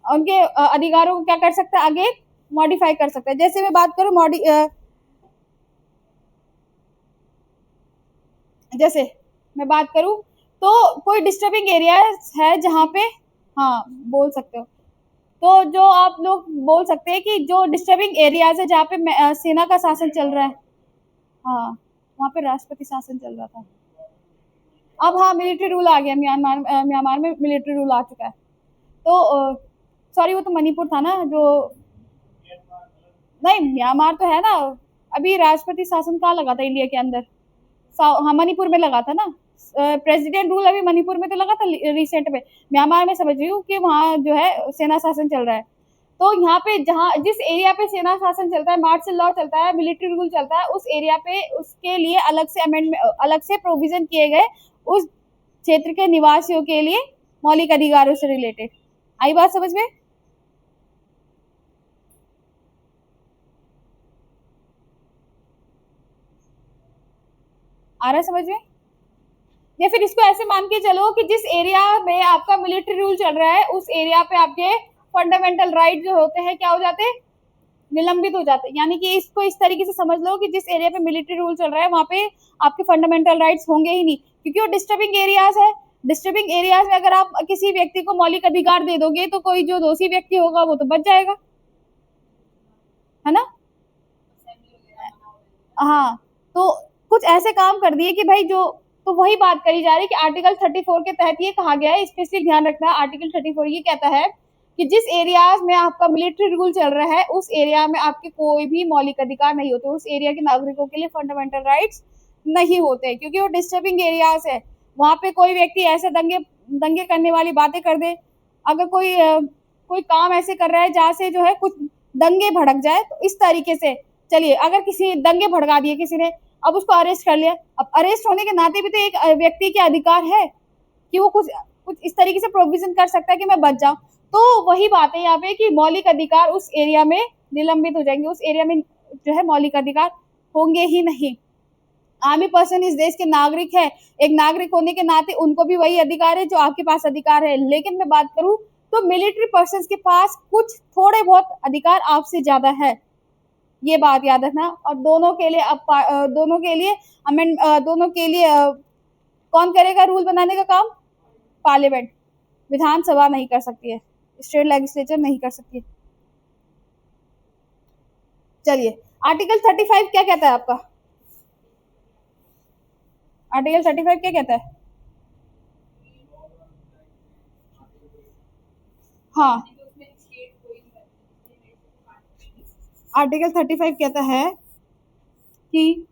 [SPEAKER 1] उनके अधिकारों को क्या कर सकता है, आगे मॉडिफाई कर सकता है। जैसे मैं बात करूं जैसे मैं बात करूं तो कोई डिस्टर्बिंग एरिया है जहां पे, हाँ बोल सकते हो, तो जो आप लोग बोल सकते हैं कि जो डिस्टर्बिंग एरियाज है जहाँ पे सेना का शासन चल रहा है, हाँ वहाँ पे राष्ट्रपति शासन चल रहा था। अब हाँ मिलिट्री रूल आ गया, म्यांमार में मिलिट्री रूल आ चुका है। तो सॉरी वो तो मणिपुर था ना जो, नहीं म्यांमार तो है ना। अभी राष्ट्रपति शासन कहाँ लगा था इंडिया के अंदर, हाँ मणिपुर में लगा था ना। प्रेसिडेंट रूल अभी मणिपुर में तो लगा था रिसेंट में। म्यांमार में समझ रही हूँ कि वहाँ जो है सेना शासन चल रहा है। तो यहाँ पे जहाँ जिस एरिया पे सेना शासन चलता है, मार्शल लॉ चलता है, मिलिट्री रूल चलता है, उस एरिया पे उसके लिए अलग से अमेंडमेंट, अलग से प्रोविजन किए गए उस क्षेत्र के निवासियों के लिए मौलिक अधिकारों से रिलेटेड। आई बात समझ में? आ रहा है समझ में? या फिर इसको ऐसे मान के चलो कि जिस एरिया में आपका मिलिट्री रूल चल रहा है उस एरिया पे आपके फंडामेंटल राइट जो होते हैं क्या हो जाते हैं, निलंबित हो जाते हैं। यानी कि इसको इस तरीके से समझ लो कि जिस एरिया पे मिलिट्री रूल चल रहा है वहां पे आपके फंडामेंटल राइट्स होंगे ही नहीं, क्योंकि वो डिस्टर्बिंग एरियाज है। डिस्टर्बिंग एरियाज में अगर आप किसी व्यक्ति को मौलिक अधिकार दे दोगे तो कोई जो दोषी व्यक्ति होगा वो तो बच जाएगा, है ना। हाँ तो कुछ ऐसे काम कर दिए कि भाई जो, तो वही बात करी जा रही है कि आर्टिकल 34 के तहत ये कहा गया है, स्पेशली ध्यान रखना। आर्टिकल 34 ये कहता है कि जिस एरियाज में आपका मिलिट्री रूल चल रहा है उस एरिया में आपके कोई भी मौलिक अधिकार नहीं होते, उस एरिया के नागरिकों के लिए फंडामेंटल राइट्स नहीं होते, क्योंकि वो डिस्टर्बिंग एरियाज है। वहां पे कोई व्यक्ति ऐसे दंगे दंगे करने वाली बातें कर दे, अगर कोई काम ऐसे कर रहा है जहाँ से जो है कुछ दंगे भड़क जाए, तो इस तरीके से चलिए अगर किसी दंगे भड़का दिए किसी ने, अब उसको अरेस्ट कर लिया, अब अरेस्ट होने के नाते भी तो एक व्यक्ति के अधिकार है कि वो कुछ कुछ इस तरीके से प्रोविजन कर सकता है कि मैं बच जाऊं। तो वही बात है यहाँ पे कि मौलिक अधिकार उस एरिया में निलंबित हो जाएंगे, उस एरिया में जो है मौलिक अधिकार होंगे ही नहीं। आर्मी पर्सन इस देश के नागरिक है, एक नागरिक होने के नाते उनको भी वही अधिकार है जो आपके पास अधिकार है। लेकिन मैं बात करूं तो मिलिट्री पर्सन के पास कुछ थोड़े बहुत अधिकार आपसे ज्यादा है, ये बात याद रखना। और दोनों के लिए दोनों के लिए अमेंड दोनों के लिए कौन करेगा रूल बनाने का काम? पार्लियामेंट, विधानसभा नहीं कर सकती है, स्टेट लेजिस्लेचर नहीं कर सकती है। चलिए आर्टिकल 35 क्या कहता है आपका? आर्टिकल 35 क्या कहता है? हाँ आर्टिकल 35 कहता है कि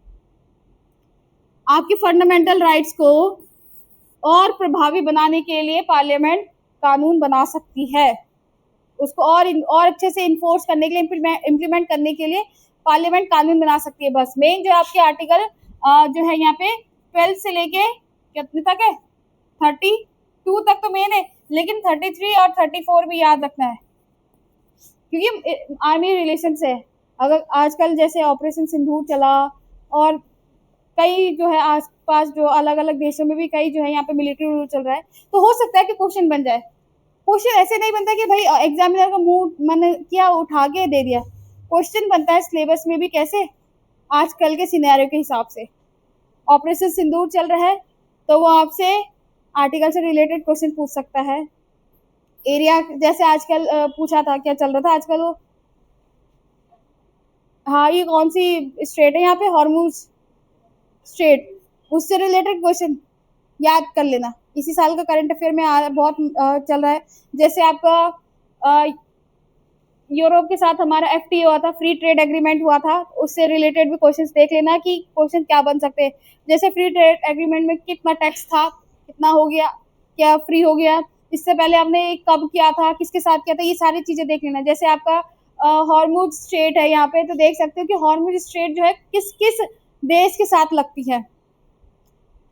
[SPEAKER 1] आपकी फंडामेंटल राइट्स को और प्रभावी बनाने के लिए पार्लियामेंट कानून बना सकती है, उसको और अच्छे से इन्फोर्स करने के लिए, इम्प्लीमेंट करने के लिए पार्लियामेंट कानून बना सकती है। बस मेन जो आपके आर्टिकल जो है यहाँ पे 12 से लेके कितने तक है, 32 तक तो मेन है, लेकिन 33 और 34 भी याद रखना है क्योंकि आर्मी रिलेशन से है। अगर आजकल जैसे ऑपरेशन सिंदूर चला और कई जो है आसपास जो अलग अलग देशों में भी कई जो है यहाँ पे मिलिट्री रूल चल रहा है, तो हो सकता है कि क्वेश्चन बन जाए। क्वेश्चन ऐसे नहीं बनता कि भाई एग्जामिनर का मुंह मन किया उठा के दे दिया, क्वेश्चन बनता है सिलेबस में भी कैसे, आजकल के सिनेरियो के हिसाब से। ऑपरेशन सिंदूर चल रहा है तो वो आपसे आर्टिकल से रिलेटेड क्वेश्चन पूछ सकता है। एरिया जैसे आजकल पूछा था, क्या चल रहा था आजकल वो, हाँ ये कौन सी स्टेट है यहाँ पे, हॉर्मूज स्टेट, उससे रिलेटेड क्वेश्चन याद कर लेना। इसी साल का करंट अफेयर में बहुत चल रहा है। जैसे आपका यूरोप के साथ हमारा FTA हुआ था, फ्री ट्रेड एग्रीमेंट हुआ था, उससे रिलेटेड भी क्वेश्चंस देख लेना कि क्वेश्चन क्या बन सकते हैं। जैसे फ्री ट्रेड एग्रीमेंट में कितना टैक्स था, कितना हो गया, क्या फ्री हो गया, इससे पहले आपने कब किया था, किसके साथ किया था, ये सारी चीजें देख लेना। जैसे आपका हॉर्मुज स्ट्रेट है यहाँ पे, तो देख सकते हो कि हॉर्मुज स्ट्रेट जो है किस किस देश के साथ लगती है,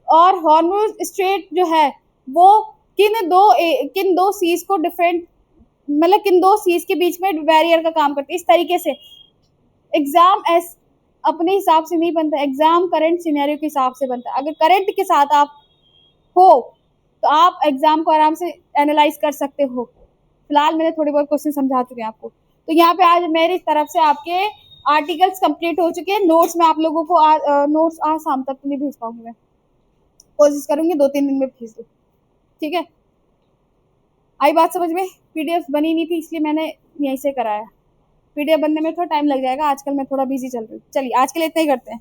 [SPEAKER 1] और हॉर्मुज स्ट्रेट जो है वो किन दो सीज को डिफरेंट, मतलब किन दो सीज के बीच में बैरियर का काम करती है। इस तरीके से एग्जाम अपने हिसाब से नहीं बनता, एग्जाम करंट सिनेरियो के हिसाब से बनता है। अगर करंट के साथ आप हो तो आप एग्जाम को आराम से एनालाइज कर सकते हो। फिलहाल मैंने थोड़ी बहुत क्वेश्चन समझा चुके हैं आपको। तो यहाँ पे आज मेरी तरफ से आपके आर्टिकल्स कंप्लीट हो चुके हैं। नोट्स मैं आप लोगों को नोट्स आज शाम तक तो नहीं भेज पाऊंगी, मैं कोशिश करूंगी 2-3 दिन में भेज दूँ, ठीक है। आई बात समझ में? PDF बनी नहीं थी इसलिए मैंने यहीं से कराया। PDF बनने में थोड़ा टाइम लग जाएगा, आजकल मैं थोड़ा बिजी चल रही हूँ। चलिए आज के लिए इतना ही करते हैं।